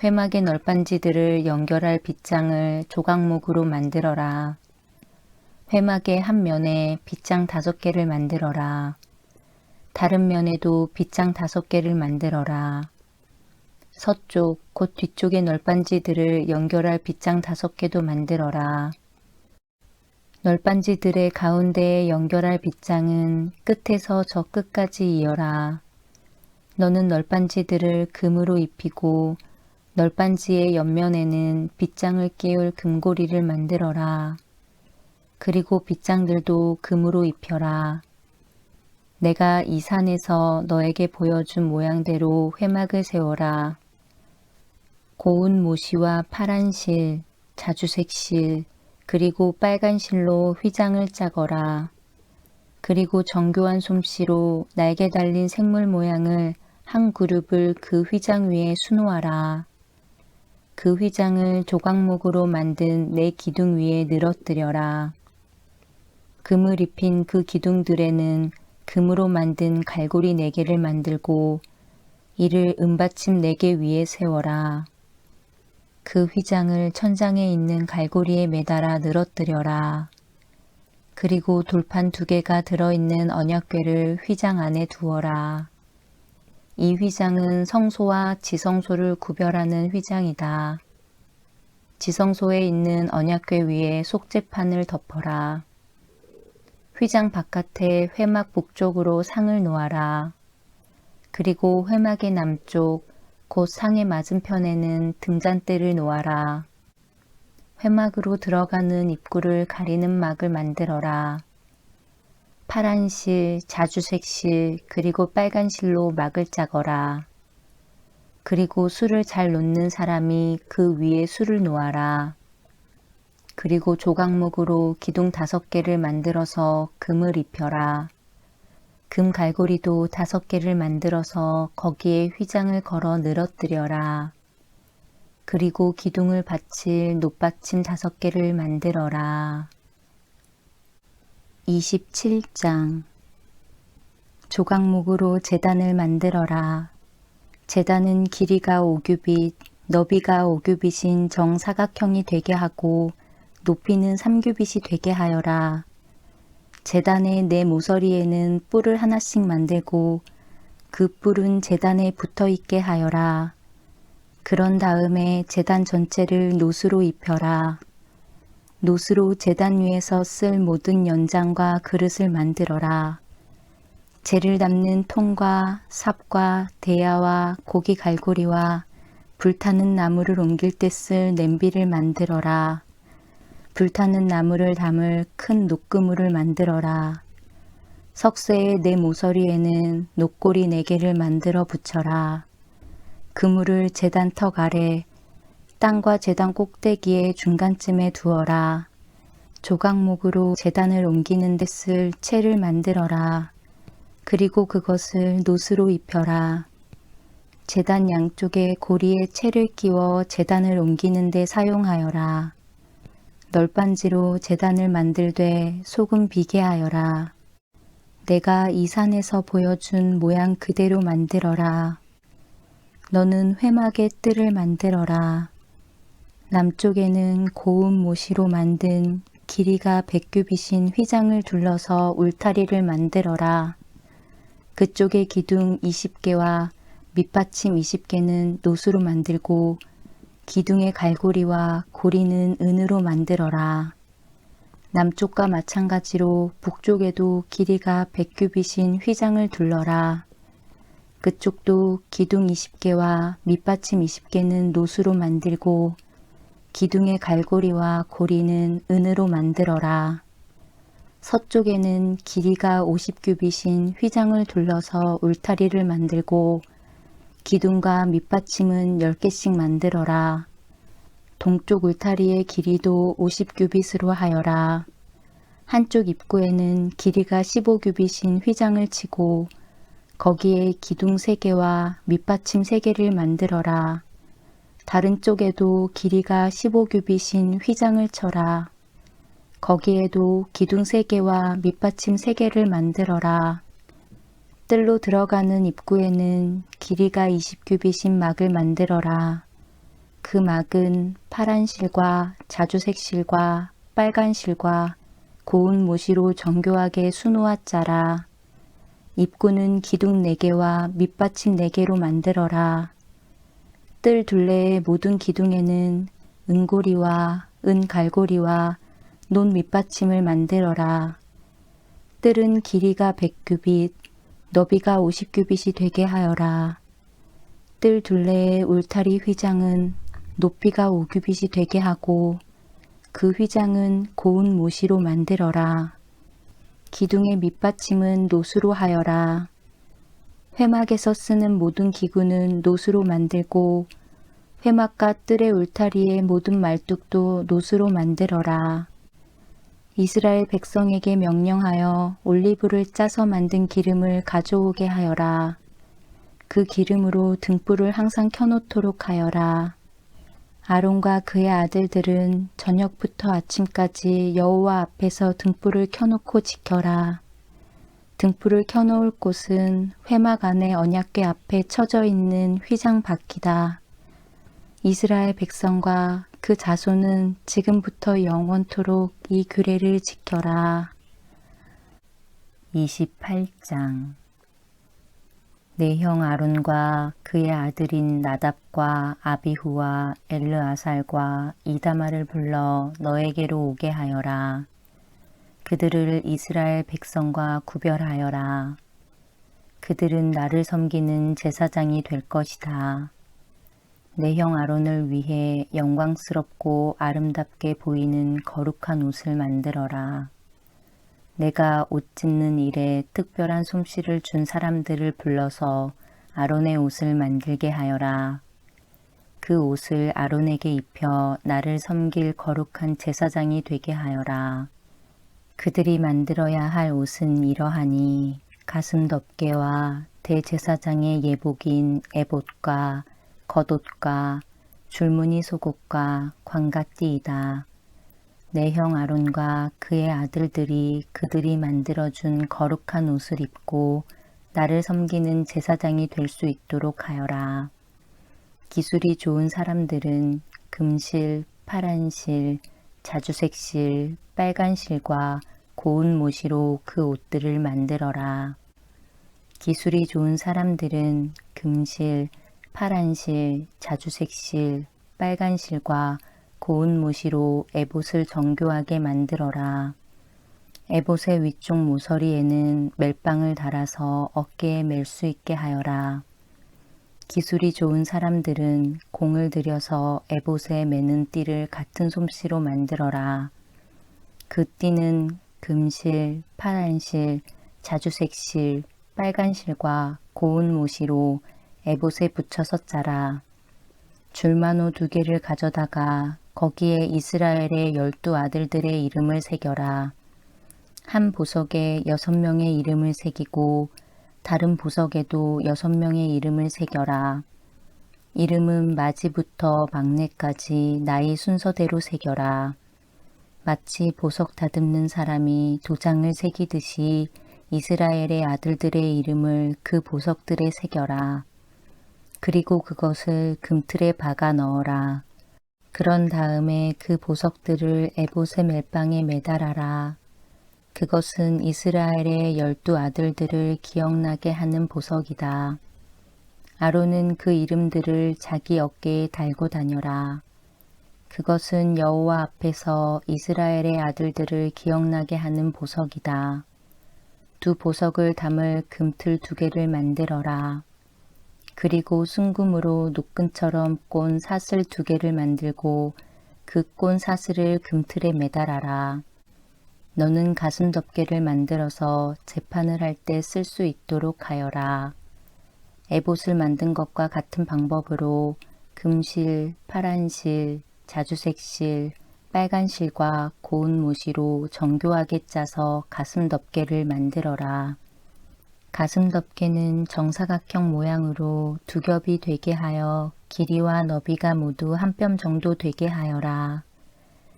회막의 널빤지들을 연결할 빗장을 조각목으로 만들어라. 회막의 한 면에 빗장 5개를 만들어라. 다른 면에도 빗장 5개를 만들어라. 서쪽 곧 뒤쪽의 널빤지들을 연결할 빗장 5개도 만들어라. 널빤지들의 가운데에 연결할 빗장은 끝에서 저 끝까지 이어라. 너는 널빤지들을 금으로 입히고 널빤지의 옆면에는 빗장을 끼울 금고리를 만들어라. 그리고 빗장들도 금으로 입혀라. 내가 이 산에서 너에게 보여준 모양대로 회막을 세워라. 고운 모시와 파란 실, 자주색 실, 그리고 빨간 실로 휘장을 짜거라. 그리고 정교한 솜씨로 날개 달린 생물 모양을 한 그룹을 그 휘장 위에 수놓아라. 그 휘장을 조각목으로 만든 4기둥 위에 늘어뜨려라. 금을 입힌 그 기둥들에는 금으로 만든 갈고리 4개를 만들고 이를 은받침 4개 위에 세워라. 그 휘장을 천장에 있는 갈고리에 매달아 늘어뜨려라. 그리고 돌판 2개가 들어있는 언약궤를 휘장 안에 두어라. 이 휘장은 성소와 지성소를 구별하는 휘장이다. 지성소에 있는 언약궤 위에 속죄판을 덮어라. 휘장 바깥에 회막 북쪽으로 상을 놓아라. 그리고 회막의 남쪽, 곧 상의 맞은편에는 등잔대를 놓아라. 회막으로 들어가는 입구를 가리는 막을 만들어라. 파란 실, 자주색 실, 그리고 빨간 실로 막을 짜거라. 그리고 술을 잘 놓는 사람이 그 위에 술을 놓아라. 그리고 조각목으로 기둥 5개를 만들어서 금을 입혀라. 금 갈고리도 5개를 만들어서 거기에 휘장을 걸어 늘어뜨려라. 그리고 기둥을 받칠 놋받침 5개를 만들어라. 27장 조각목으로 제단을 만들어라. 제단은 길이가 5규빗, 너비가 5규빗인 정사각형이 되게 하고 높이는 3규빗이 되게 하여라. 제단의 4 모서리에는 뿔을 하나씩 만들고 그 뿔은 제단에 붙어 있게 하여라. 그런 다음에 제단 전체를 놋으로 입혀라. 놋으로 제단 위에서 쓸 모든 연장과 그릇을 만들어라. 재를 담는 통과 삽과 대야와 고기 갈고리와 불타는 나무를 옮길 때 쓸 냄비를 만들어라. 불타는 나무를 담을 큰 놋그물을 만들어라. 석쇠의 4 모서리에는 놋고리 4개를 만들어 붙여라. 그물을 제단 턱 아래 땅과 제단 꼭대기의 중간쯤에 두어라. 조각목으로 제단을 옮기는 데 쓸 채를 만들어라. 그리고 그것을 놋으로 입혀라. 제단 양쪽에 고리에 채를 끼워 제단을 옮기는 데 사용하여라. 널빤지로 제단을 만들되 소금 비게 하여라. 내가 이 산에서 보여준 모양 그대로 만들어라. 너는 회막의 뜰을 만들어라. 남쪽에는 고운 모시로 만든 길이가 100규빗인 휘장을 둘러서 울타리를 만들어라. 그쪽의 기둥 20개와 밑받침 20개는 놋으로 만들고 기둥의 갈고리와 고리는 은으로 만들어라. 남쪽과 마찬가지로 북쪽에도 길이가 100규빗인 휘장을 둘러라. 그쪽도 기둥 20개와 밑받침 20개는 놋으로 만들고 기둥의 갈고리와 고리는 은으로 만들어라. 서쪽에는 길이가 50규빗인 휘장을 둘러서 울타리를 만들고 기둥과 밑받침은 10개씩 만들어라. 동쪽 울타리의 길이도 50규빗으로 하여라. 한쪽 입구에는 길이가 15규빗인 휘장을 치고 거기에 기둥 3개와 밑받침 3개를 만들어라. 다른 쪽에도 길이가 15규빗인 휘장을 쳐라. 거기에도 기둥 3개와 밑받침 3개를 만들어라. 뜰로 들어가는 입구에는 길이가 20규빗인 막을 만들어라. 그 막은 파란 실과 자주색 실과 빨간 실과 고운 모시로 정교하게 수놓아 짜라. 입구는 기둥 4개와 밑받침 4개로 만들어라. 뜰 둘레의 모든 기둥에는 은고리와 은갈고리와 놋 밑받침을 만들어라. 뜰은 길이가 100규빗, 너비가 50규빗이 되게 하여라. 뜰 둘레의 울타리 휘장은 높이가 5규빗이 되게 하고 그 휘장은 고운 모시로 만들어라. 기둥의 밑받침은 놋으로 하여라. 회막에서 쓰는 모든 기구는 놋으로 만들고 회막과 뜰의 울타리의 모든 말뚝도 놋으로 만들어라. 이스라엘 백성에게 명령하여 올리브를 짜서 만든 기름을 가져오게 하여라. 그 기름으로 등불을 항상 켜놓도록 하여라. 아론과 그의 아들들은 저녁부터 아침까지 여호와 앞에서 등불을 켜놓고 지켜라. 등불을 켜놓을 곳은 회막 안에 언약궤 앞에 쳐져 있는 휘장 밖이다. 이스라엘 백성과 그 자손은 지금부터 영원토록 이 규례를 지켜라. 28장 내 형 아론과 그의 아들인 나답과 아비후와 엘르아살과 이다마를 불러 너에게로 오게 하여라. 그들을 이스라엘 백성과 구별하여라. 그들은 나를 섬기는 제사장이 될 것이다. 내 형 아론을 위해 영광스럽고 아름답게 보이는 거룩한 옷을 만들어라. 내가 옷 찢는 일에 특별한 솜씨를 준 사람들을 불러서 아론의 옷을 만들게 하여라. 그 옷을 아론에게 입혀 나를 섬길 거룩한 제사장이 되게 하여라. 그들이 만들어야 할 옷은 이러하니 가슴 덮개와 대제사장의 예복인 에봇과 겉옷과 줄무늬 속옷과 광가띠이다. 내 형 아론과 그의 아들들이 그들이 만들어준 거룩한 옷을 입고 나를 섬기는 제사장이 될 수 있도록 하여라. 기술이 좋은 사람들은 금실, 파란실, 자주색실, 빨간실과 고운 모시로 그 옷들을 만들어라. 기술이 좋은 사람들은 금실, 파란실, 자주색실, 빨간실과 고운 모시로 에봇을 정교하게 만들어라. 에봇의 위쪽 모서리에는 멜빵을 달아서 어깨에 멜 수 있게 하여라. 기술이 좋은 사람들은 공을 들여서 에봇에 매는 띠를 같은 솜씨로 만들어라. 그 띠는 금실, 파란실, 자주색실, 빨간실과 고운 모시로 에봇에 붙여서 짜라. 줄마노 2개를 가져다가 거기에 이스라엘의 12 아들들의 이름을 새겨라. 한 보석에 6명의 이름을 새기고 다른 보석에도 6명의 이름을 새겨라. 이름은 마지부터 막내까지 나이 순서대로 새겨라. 마치 보석 다듬는 사람이 도장을 새기듯이 이스라엘의 아들들의 이름을 그 보석들에 새겨라. 그리고 그것을 금틀에 박아 넣어라. 그런 다음에 그 보석들을 에봇의 멜빵에 매달아라. 그것은 이스라엘의 12 아들들을 기억나게 하는 보석이다. 아론은 그 이름들을 자기 어깨에 달고 다녀라. 그것은 여호와 앞에서 이스라엘의 아들들을 기억나게 하는 보석이다. 2 보석을 담을 금틀 2개를 만들어라. 그리고 순금으로 노끈처럼 꼰 사슬 2개를 만들고 그 꼰 사슬을 금틀에 매달아라. 너는 가슴 덮개를 만들어서 재판을 할 때 쓸 수 있도록 하여라. 에봇을 만든 것과 같은 방법으로 금실, 파란실, 자주색실, 빨간실과 고운 모시로 정교하게 짜서 가슴 덮개를 만들어라. 가슴 덮개는 정사각형 모양으로 2겹이 되게 하여 길이와 너비가 모두 1뼘 정도 되게 하여라.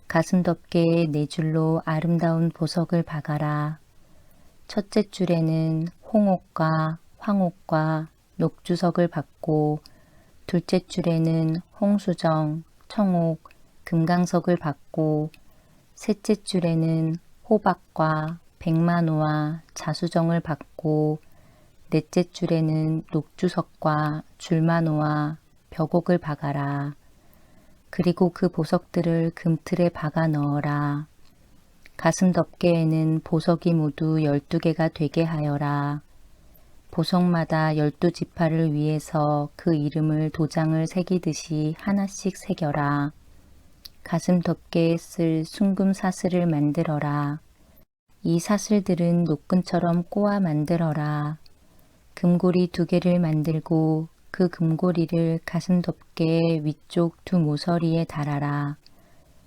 가슴 덮개에 4줄로 아름다운 보석을 박아라. 첫째 줄에는 홍옥과 황옥과 녹주석을 박고 둘째 줄에는 홍수정, 청옥, 금강석을 박고 셋째 줄에는 호박과 백만호와 자수정을 박고 넷째 줄에는 녹주석과 줄만호와 벽옥을 박아라. 그리고 그 보석들을 금틀에 박아 넣어라. 가슴 덮개에는 보석이 모두 12개가 되게 하여라. 보석마다 12지파를 위해서 그 이름을 도장을 새기듯이 하나씩 새겨라. 가슴 덮개에 쓸 순금 사슬을 만들어라. 이 사슬들은 노끈처럼 꼬아 만들어라. 금고리 2개를 만들고 그 금고리를 가슴 덮개의 위쪽 2 모서리에 달아라.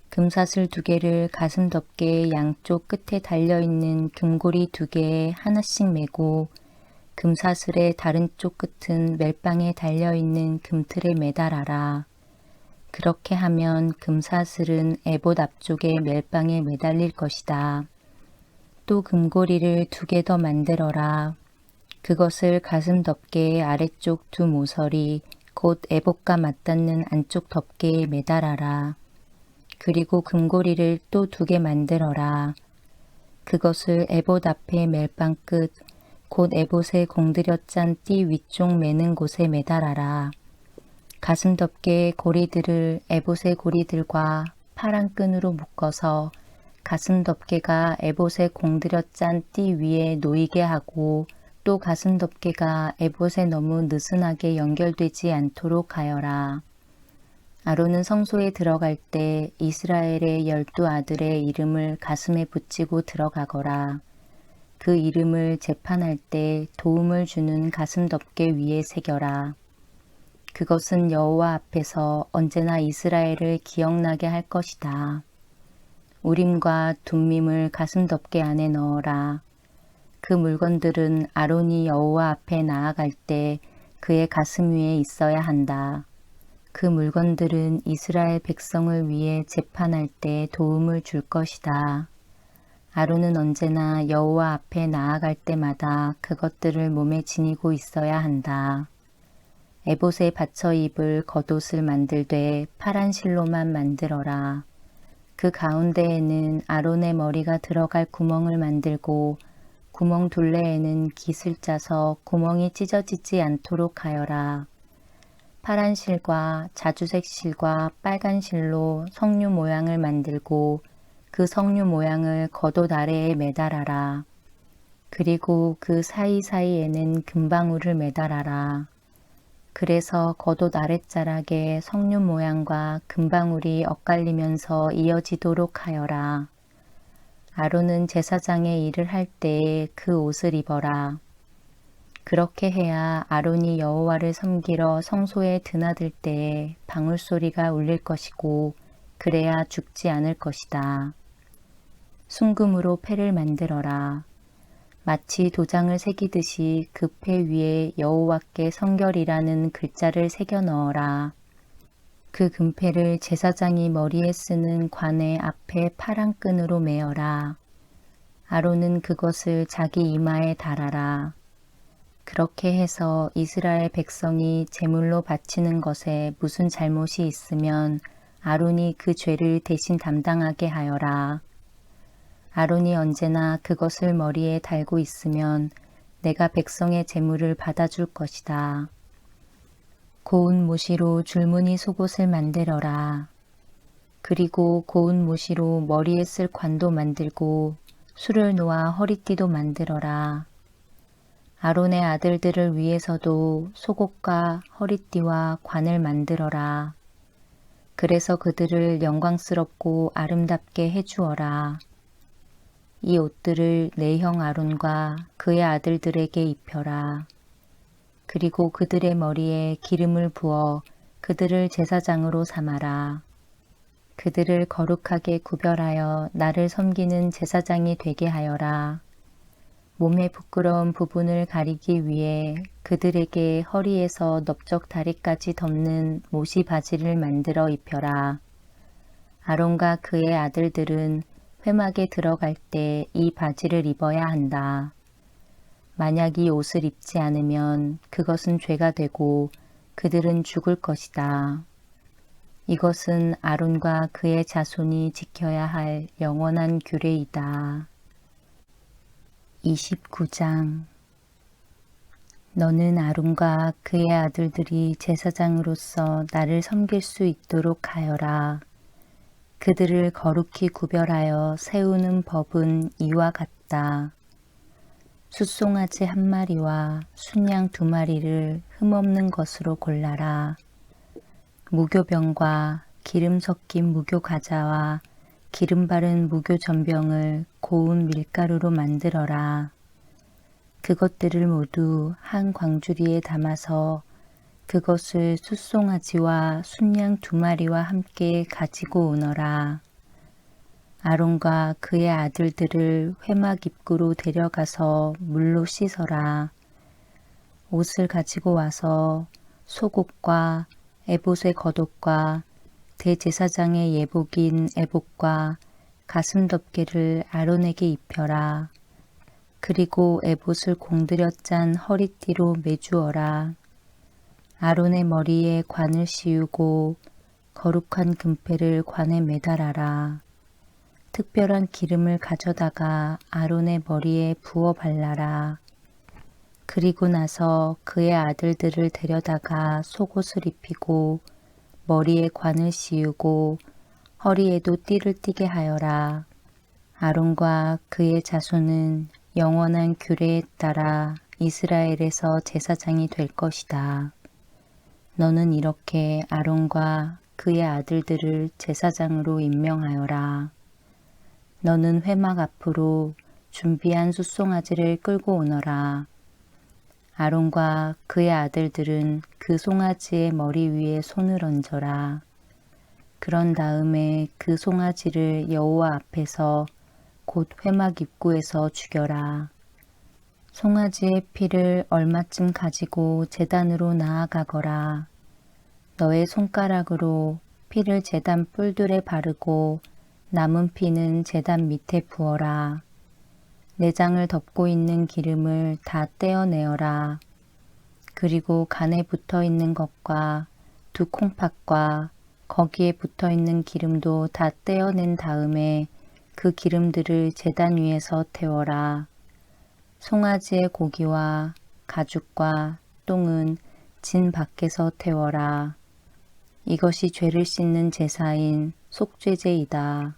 금사슬 2개를 가슴 덮개의 양쪽 끝에 달려있는 금고리 2개에 하나씩 매고 금사슬의 다른 쪽 끝은 멜빵에 달려있는 금틀에 매달아라. 그렇게 하면 금사슬은 에봇 앞쪽에 멜빵에 매달릴 것이다. 또 금고리를 2개 더 만들어라. 그것을 가슴 덮개의 아래쪽 2 모서리 곧 에봇과 맞닿는 안쪽 덮개에 매달아라. 그리고 금고리를 또 2개 만들어라. 그것을 에봇 앞에 멜빵 끝, 곧 에봇에 공들여 짠 띠 위쪽 매는 곳에 매달아라. 가슴 덮개의 고리들을 에봇의 고리들과 파란 끈으로 묶어서 가슴 덮개가 에봇에 공들여 짠 띠 위에 놓이게 하고 또 가슴 덮개가 에봇에 너무 느슨하게 연결되지 않도록 하여라. 아론은 성소에 들어갈 때 이스라엘의 12 아들의 이름을 가슴에 붙이고 들어가거라. 그 이름을 재판할 때 도움을 주는 가슴 덮개 위에 새겨라. 그것은 여호와 앞에서 언제나 이스라엘을 기억나게 할 것이다. 우림과 둠밈을 가슴 덮개 안에 넣어라. 그 물건들은 아론이 여호와 앞에 나아갈 때 그의 가슴 위에 있어야 한다. 그 물건들은 이스라엘 백성을 위해 재판할 때 도움을 줄 것이다. 아론은 언제나 여호와 앞에 나아갈 때마다 그것들을 몸에 지니고 있어야 한다. 에봇에 받쳐 입을 겉옷을 만들되 파란 실로만 만들어라. 그 가운데에는 아론의 머리가 들어갈 구멍을 만들고 구멍 둘레에는 깃을 짜서 구멍이 찢어지지 않도록 하여라. 파란 실과 자주색 실과 빨간 실로 석류 모양을 만들고 그 석류 모양을 겉옷 아래에 매달아라. 그리고 그 사이사이에는 금방울을 매달아라. 그래서 겉옷 아랫자락에 석류 모양과 금방울이 엇갈리면서 이어지도록 하여라. 아론은 제사장의 일을 할 때에 그 옷을 입어라. 그렇게 해야 아론이 여호와를 섬기러 성소에 드나들 때에 방울소리가 울릴 것이고 그래야 죽지 않을 것이다. 순금으로 패를 만들어라. 마치 도장을 새기듯이 그 패 위에 여호와께 성결이라는 글자를 새겨 넣어라. 그 금패를 제사장이 머리에 쓰는 관의 앞에 파란 끈으로 매어라. 아론은 그것을 자기 이마에 달아라. 그렇게 해서 이스라엘 백성이 제물로 바치는 것에 무슨 잘못이 있으면 아론이 그 죄를 대신 담당하게 하여라. 아론이 언제나 그것을 머리에 달고 있으면 내가 백성의 제물을 받아줄 것이다. 고운 모시로 줄무늬 속옷을 만들어라. 그리고 고운 모시로 머리에 쓸 관도 만들고 술을 놓아 허리띠도 만들어라. 아론의 아들들을 위해서도 속옷과 허리띠와 관을 만들어라. 그래서 그들을 영광스럽고 아름답게 해주어라. 이 옷들을 내 형 아론과 그의 아들들에게 입혀라. 그리고 그들의 머리에 기름을 부어 그들을 제사장으로 삼아라. 그들을 거룩하게 구별하여 나를 섬기는 제사장이 되게 하여라. 몸의 부끄러운 부분을 가리기 위해 그들에게 허리에서 넓적 다리까지 덮는 모시 바지를 만들어 입혀라. 아론과 그의 아들들은 회막에 들어갈 때 이 바지를 입어야 한다. 만약 이 옷을 입지 않으면 그것은 죄가 되고 그들은 죽을 것이다. 이것은 아론과 그의 자손이 지켜야 할 영원한 규례이다. 29장. 너는 아론과 그의 아들들이 제사장으로서 나를 섬길 수 있도록 하여라. 그들을 거룩히 구별하여 세우는 법은 이와 같다. 숫송아지 1마리와 순양 2마리를 흠없는 것으로 골라라. 무교병과 기름 섞인 무교과자와 기름 바른 무교전병을 고운 밀가루로 만들어라. 그것들을 모두 한 광주리에 담아서 그것을 숫송아지와 순양 2마리와 함께 가지고 오너라. 아론과 그의 아들들을 회막 입구로 데려가서 물로 씻어라. 옷을 가지고 와서 속옷과 에봇의 겉옷과 대제사장의 예복인 에봇과 가슴 덮개를 아론에게 입혀라. 그리고 에봇을 공들여 짠 허리띠로 매주어라. 아론의 머리에 관을 씌우고 거룩한 금패를 관에 매달아라. 특별한 기름을 가져다가 아론의 머리에 부어 발라라. 그리고 나서 그의 아들들을 데려다가 속옷을 입히고 머리에 관을 씌우고 허리에도 띠를 띠게 하여라. 아론과 그의 자손은 영원한 규례에 따라 이스라엘에서 제사장이 될 것이다. 너는 이렇게 아론과 그의 아들들을 제사장으로 임명하여라. 너는 회막 앞으로 준비한 숫송아지를 끌고 오너라. 아론과 그의 아들들은 그 송아지의 머리 위에 손을 얹어라. 그런 다음에 그 송아지를 여호와 앞에서 곧 회막 입구에서 죽여라. 송아지의 피를 얼마쯤 가지고 제단으로 나아가거라. 너의 손가락으로 피를 제단 뿔들에 바르고 남은 피는 제단 밑에 부어라. 내장을 덮고 있는 기름을 다 떼어내어라. 그리고 간에 붙어 있는 것과 두 콩팥과 거기에 붙어 있는 기름도 다 떼어낸 다음에 그 기름들을 제단 위에서 태워라. 송아지의 고기와 가죽과 똥은 진 밖에서 태워라. 이것이 죄를 씻는 제사인 속죄제이다.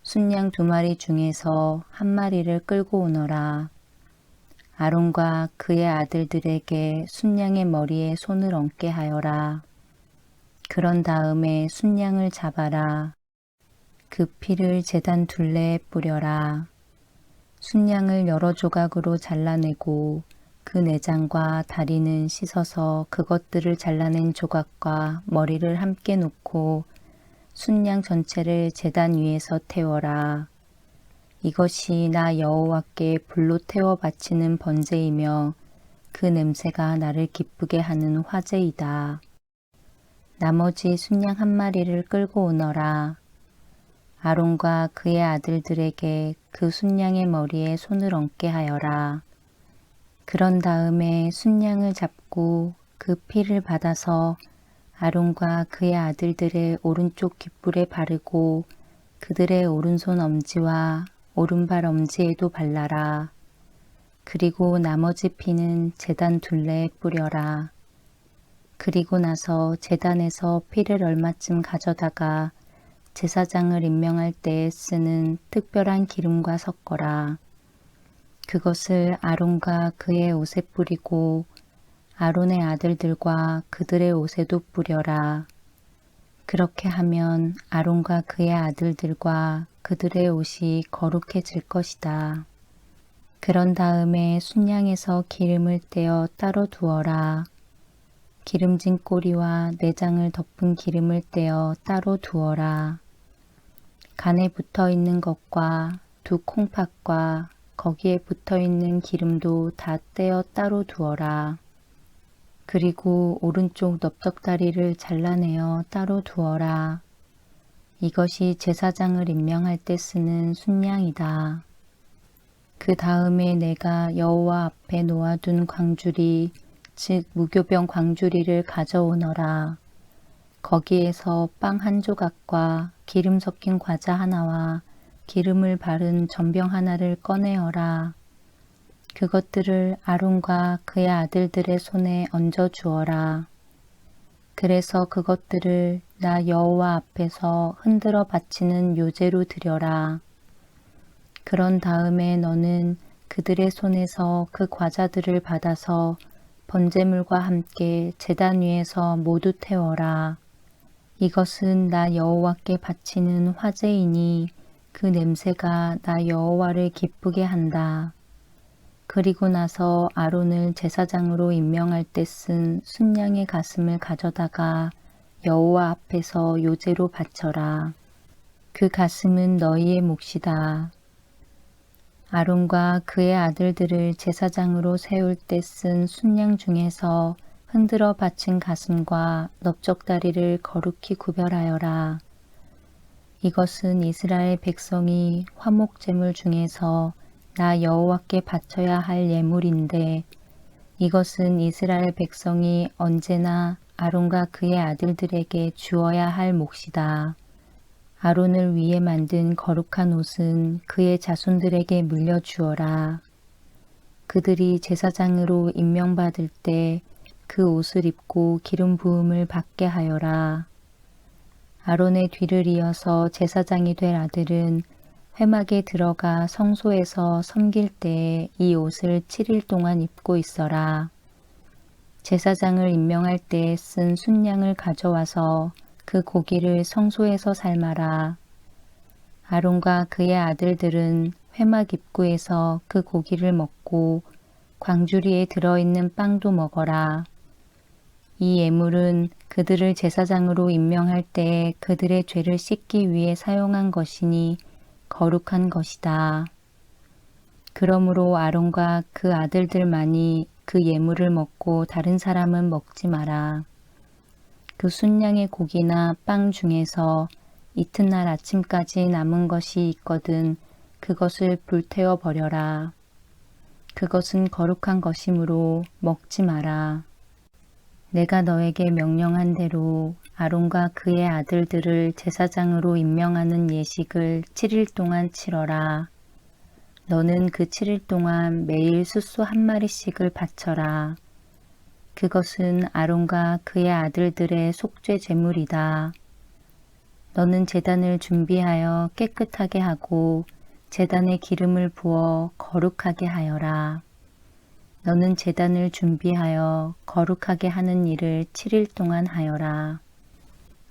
순양 2마리 중에서 1마리를 끌고 오너라. 아론과 그의 아들들에게 순양의 머리에 손을 얹게 하여라. 그런 다음에 순양을 잡아라. 그 피를 제단 둘레에 뿌려라. 순양을 여러 조각으로 잘라내고 그 내장과 다리는 씻어서 그것들을 잘라낸 조각과 머리를 함께 놓고 순양 전체를 제단 위에서 태워라. 이것이 나 여호와께 불로 태워 바치는 번제이며 그 냄새가 나를 기쁘게 하는 화제이다. 나머지 순양 1마리를 끌고 오너라. 아론과 그의 아들들에게 그 순양의 머리에 손을 얹게 하여라. 그런 다음에 순양을 잡고 그 피를 받아서 아론과 그의 아들들의 오른쪽 귓불에 바르고 그들의 오른손 엄지와 오른발 엄지에도 발라라. 그리고 나머지 피는 제단 둘레에 뿌려라. 그리고 나서 제단에서 피를 얼마쯤 가져다가 제사장을 임명할 때에 쓰는 특별한 기름과 섞어라. 그것을 아론과 그의 옷에 뿌리고 아론의 아들들과 그들의 옷에도 뿌려라. 그렇게 하면 아론과 그의 아들들과 그들의 옷이 거룩해질 것이다. 그런 다음에 순양에서 기름을 떼어 따로 두어라. 기름진 꼬리와 내장을 덮은 기름을 떼어 따로 두어라. 간에 붙어 있는 것과 두 콩팥과 거기에 붙어 있는 기름도 다 떼어 따로 두어라. 그리고 오른쪽 넓적다리를 잘라내어 따로 두어라. 이것이 제사장을 임명할 때 쓰는 순양이다. 그 다음에 내가 여호와 앞에 놓아둔 광주리, 즉 무교병 광주리를 가져오너라. 거기에서 빵 1조각과 기름 섞인 과자 하나와 기름을 바른 전병 하나를 꺼내어라. 그것들을 아론과 그의 아들들의 손에 얹어 주어라. 그래서 그것들을 나 여호와 앞에서 흔들어 바치는 요제로 드려라. 그런 다음에 너는 그들의 손에서 그 과자들을 받아서 번제물과 함께 제단 위에서 모두 태워라. 이것은 나 여호와께 바치는 화제이니 그 냄새가 나 여호와를 기쁘게 한다. 그리고 나서 아론을 제사장으로 임명할 때 쓴 순양의 가슴을 가져다가 여호와 앞에서 요제로 바쳐라. 그 가슴은 너희의 몫이다. 아론과 그의 아들들을 제사장으로 세울 때 쓴 순양 중에서 흔들어 바친 가슴과 넓적다리를 거룩히 구별하여라. 이것은 이스라엘 백성이 화목제물 중에서 나 여호와께 바쳐야 할 예물인데 이것은 이스라엘 백성이 언제나 아론과 그의 아들들에게 주어야 할 몫이다. 아론을 위해 만든 거룩한 옷은 그의 자손들에게 물려주어라. 그들이 제사장으로 임명받을 때 그 옷을 입고 기름 부음을 받게 하여라. 아론의 뒤를 이어서 제사장이 될 아들은 회막에 들어가 성소에서 섬길 때에 이 옷을 7일 동안 입고 있어라. 제사장을 임명할 때 쓴 순양을 가져와서 그 고기를 성소에서 삶아라. 아론과 그의 아들들은 회막 입구에서 그 고기를 먹고 광주리에 들어있는 빵도 먹어라. 이 예물은 그들을 제사장으로 임명할 때 그들의 죄를 씻기 위해 사용한 것이니 거룩한 것이다. 그러므로 아론과 그 아들들만이 그 예물을 먹고 다른 사람은 먹지 마라. 그 순양의 고기나 빵 중에서 이튿날 아침까지 남은 것이 있거든 그것을 불태워 버려라. 그것은 거룩한 것이므로 먹지 마라. 내가 너에게 명령한 대로 아론과 그의 아들들을 제사장으로 임명하는 예식을 7일 동안 치러라. 너는 그 7일 동안 매일 숫소 한 마리씩을 바쳐라. 그것은 아론과 그의 아들들의 속죄 제물이다. 너는 제단을 준비하여 깨끗하게 하고 제단에 기름을 부어 거룩하게 하여라. 너는 제단을 준비하여 거룩하게 하는 일을 7일 동안 하여라.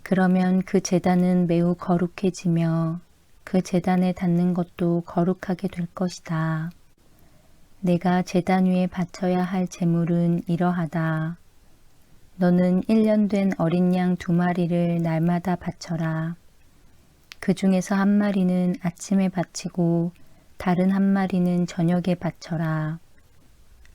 그러면 그 제단은 매우 거룩해지며 그 제단에 닿는 것도 거룩하게 될 것이다. 내가 제단 위에 바쳐야 할 제물은 이러하다. 너는 1년 된 어린 양 2마리를 날마다 바쳐라. 그 중에서 1마리는 아침에 바치고 다른 1마리는 저녁에 바쳐라.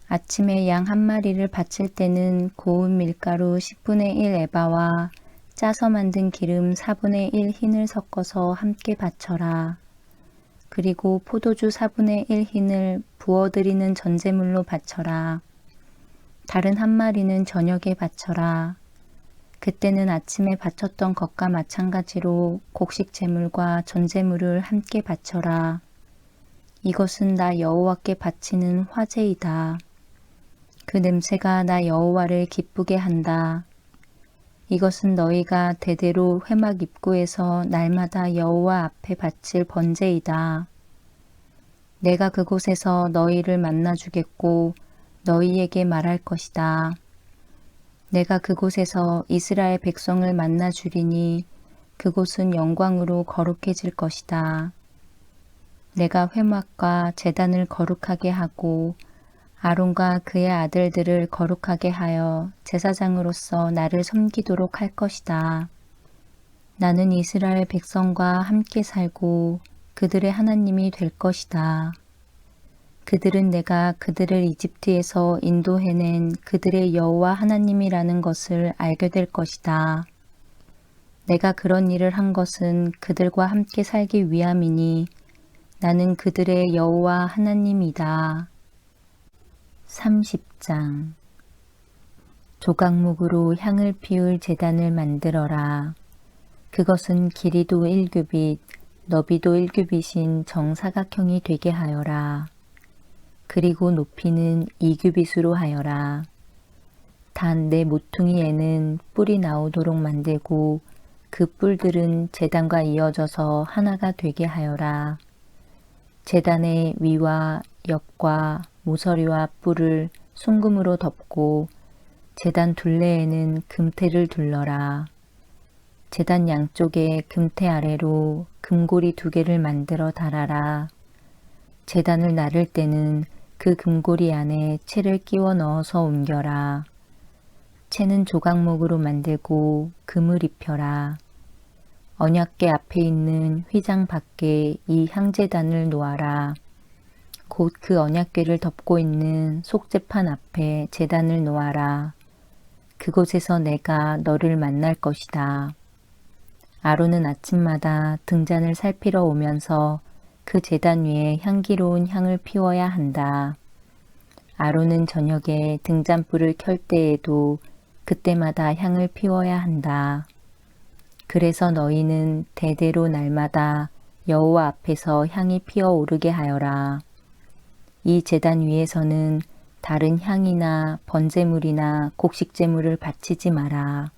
아침에 양 1마리를 바칠 때는 고운 밀가루 10분의 1 에바와 짜서 만든 기름 4분의 1 흰을 섞어서 함께 바쳐라. 그리고 포도주 4분의 1 흰을 부어드리는 전제물로 바쳐라. 다른 1마리는 저녁에 바쳐라. 그때는 아침에 바쳤던 것과 마찬가지로 곡식 제물과 전제물을 함께 바쳐라. 이것은 나 여호와께 바치는 화제이다. 그 냄새가 나 여호와를 기쁘게 한다. 이것은 너희가 대대로 회막 입구에서 날마다 여호와 앞에 바칠 번제이다. 내가 그곳에서 너희를 만나 주겠고 너희에게 말할 것이다. 내가 그곳에서 이스라엘 백성을 만나 주리니 그곳은 영광으로 거룩해질 것이다. 내가 회막과 제단을 거룩하게 하고 아론과 그의 아들들을 거룩하게 하여 제사장으로서 나를 섬기도록 할 것이다. 나는 이스라엘 백성과 함께 살고 그들의 하나님이 될 것이다. 그들은 내가 그들을 이집트에서 인도해낸 그들의 여호와 하나님이라는 것을 알게 될 것이다. 내가 그런 일을 한 것은 그들과 함께 살기 위함이니 나는 그들의 여호와 하나님이다. 30장 조각목으로 향을 피울 제단을 만들어라. 그것은 길이도 1규빗, 너비도 1규빗인 정사각형이 되게 하여라. 그리고 높이는 2규빗으로 하여라. 단 내 모퉁이에는 뿔이 나오도록 만들고 그 뿔들은 제단과 이어져서 하나가 되게 하여라. 제단의 위와 옆과 모서리와 뿔을 순금으로 덮고 제단 둘레에는 금테를 둘러라. 제단 양쪽에 금테 아래로 금고리 2개를 만들어 달아라. 제단을 나를 때는 그 금고리 안에 채를 끼워 넣어서 옮겨라. 채는 조각목으로 만들고 금을 입혀라. 언약궤 앞에 있는 휘장 밖에 이 향제단을 놓아라. 곧 그 언약궤를 덮고 있는 속죄판 앞에 제단을 놓아라. 그곳에서 내가 너를 만날 것이다. 아론은 아침마다 등잔을 살피러 오면서 그 제단 위에 향기로운 향을 피워야 한다. 아론은 저녁에 등잔불을 켤 때에도 그때마다 향을 피워야 한다. 그래서 너희는 대대로 날마다 여호와 앞에서 향이 피어오르게 하여라. 이 제단 위에서는 다른 향이나 번제물이나 곡식제물을 바치지 마라.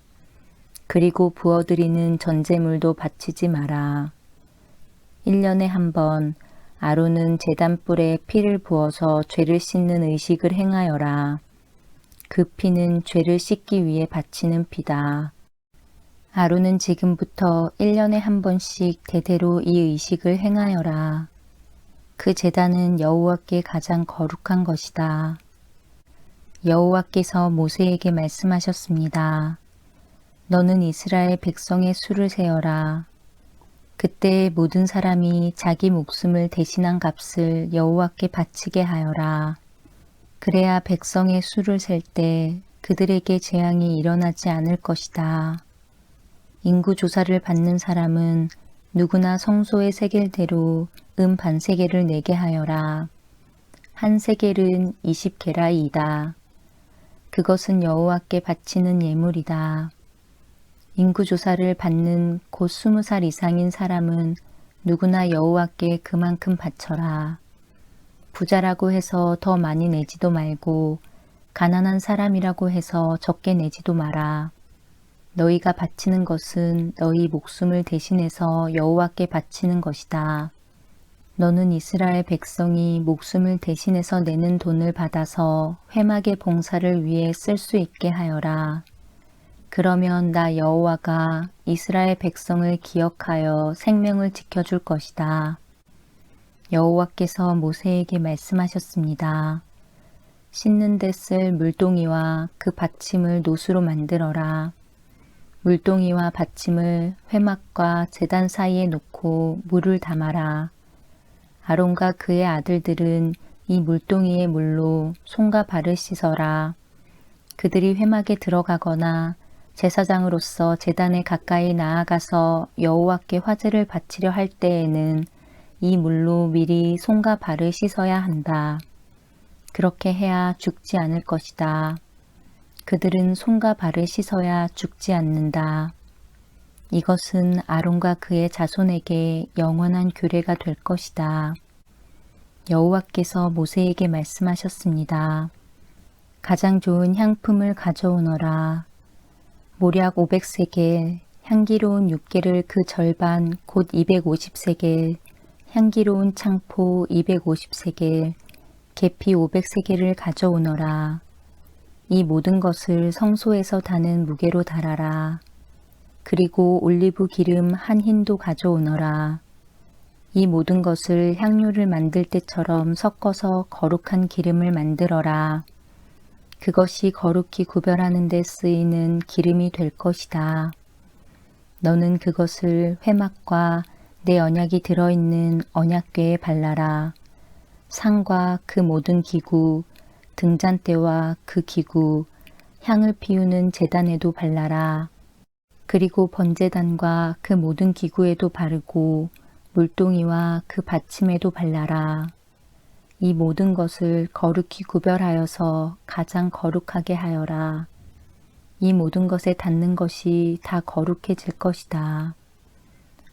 그리고 부어드리는 전제물도 바치지 마라. 1년에 한 번 아론은 제단불에 피를 부어서 죄를 씻는 의식을 행하여라. 그 피는 죄를 씻기 위해 바치는 피다. 아론은 지금부터 1년에 한 번씩 대대로 이 의식을 행하여라. 그 제단은 여호와께 가장 거룩한 것이다. 여호와께서 모세에게 말씀하셨습니다. 너는 이스라엘 백성의 수를 세어라. 그때 모든 사람이 자기 목숨을 대신한 값을 여호와께 바치게 하여라. 그래야 백성의 수를 셀 때 그들에게 재앙이 일어나지 않을 것이다. 인구 조사를 받는 사람은 누구나 성소의 세겔대로 반세겔을 내게 하여라. 한 세겔은 20게라이이다. 그것은 여호와께 바치는 예물이다. 인구조사를 받는 곧 20살 이상인 사람은 누구나 여호와께 그만큼 바쳐라. 부자라고 해서 더 많이 내지도 말고 가난한 사람이라고 해서 적게 내지도 마라. 너희가 바치는 것은 너희 목숨을 대신해서 여호와께 바치는 것이다. 너는 이스라엘 백성이 목숨을 대신해서 내는 돈을 받아서 회막의 봉사를 위해 쓸 수 있게 하여라. 그러면 나 여호와가 이스라엘 백성을 기억하여 생명을 지켜줄 것이다. 여호와께서 모세에게 말씀하셨습니다. 씻는 데 쓸 물동이와 그 받침을 노수로 만들어라. 물동이와 받침을 회막과 제단 사이에 놓고 물을 담아라. 아론과 그의 아들들은 이 물동이의 물로 손과 발을 씻어라. 그들이 회막에 들어가거나 제사장으로서 제단에 가까이 나아가서 여호와께 화제를 바치려 할 때에는 이 물로 미리 손과 발을 씻어야 한다. 그렇게 해야 죽지 않을 것이다. 그들은 손과 발을 씻어야 죽지 않는다. 이것은 아론과 그의 자손에게 영원한 규례가 될 것이다. 여호와께서 모세에게 말씀하셨습니다. 가장 좋은 향품을 가져오너라. 모략 500세겔, 향기로운 육개를 그 절반 곧 250세겔, 향기로운 창포 250세겔, 계피 500세겔을 가져오너라. 이 모든 것을 성소에서 다는 무게로 달아라. 그리고 올리브 기름 한 흰도 가져오너라. 이 모든 것을 향료를 만들 때처럼 섞어서 거룩한 기름을 만들어라. 그것이 거룩히 구별하는 데 쓰이는 기름이 될 것이다. 너는 그것을 회막과 내 언약이 들어있는 언약궤에 발라라. 상과 그 모든 기구, 등잔대와 그 기구, 향을 피우는 제단에도 발라라. 그리고 번제단과 그 모든 기구에도 바르고 물동이와 그 받침에도 발라라. 이 모든 것을 거룩히 구별하여서 가장 거룩하게 하여라. 이 모든 것에 닿는 것이 다 거룩해질 것이다.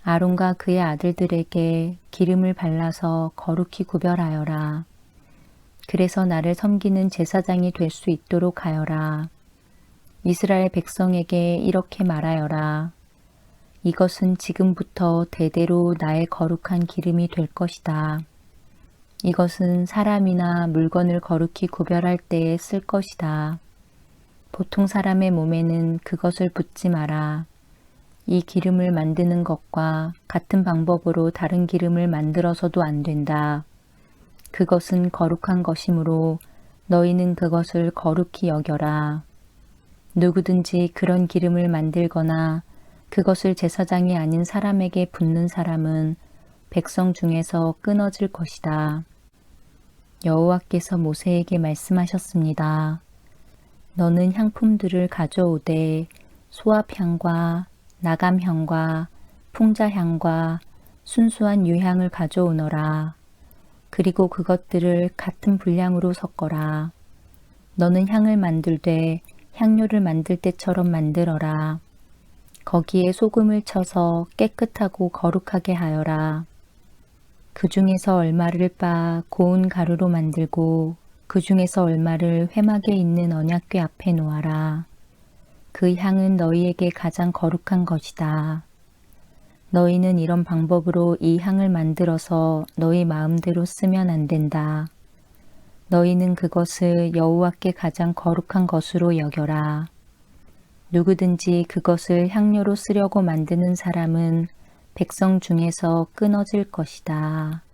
아론과 그의 아들들에게 기름을 발라서 거룩히 구별하여라. 그래서 나를 섬기는 제사장이 될 수 있도록 하여라. 이스라엘 백성에게 이렇게 말하여라. 이것은 지금부터 대대로 나의 거룩한 기름이 될 것이다. 이것은 사람이나 물건을 거룩히 구별할 때에 쓸 것이다. 보통 사람의 몸에는 그것을 붓지 마라. 이 기름을 만드는 것과 같은 방법으로 다른 기름을 만들어서도 안 된다. 그것은 거룩한 것이므로 너희는 그것을 거룩히 여겨라. 누구든지 그런 기름을 만들거나 그것을 제사장이 아닌 사람에게 붓는 사람은 백성 중에서 끊어질 것이다. 여호와께서 모세에게 말씀하셨습니다. 너는 향품들을 가져오되 소합향과 나감향과 풍자향과 순수한 유향을 가져오너라. 그리고 그것들을 같은 분량으로 섞어라. 너는 향을 만들되 향료를 만들 때처럼 만들어라. 거기에 소금을 쳐서 깨끗하고 거룩하게 하여라. 그 중에서 얼마를 빻아 고운 가루로 만들고 그 중에서 얼마를 회막에 있는 언약궤 앞에 놓아라. 그 향은 너희에게 가장 거룩한 것이다. 너희는 이런 방법으로 이 향을 만들어서 너희 마음대로 쓰면 안 된다. 너희는 그것을 여호와께 가장 거룩한 것으로 여겨라. 누구든지 그것을 향료로 쓰려고 만드는 사람은 백성 중에서 끊어질 것이다.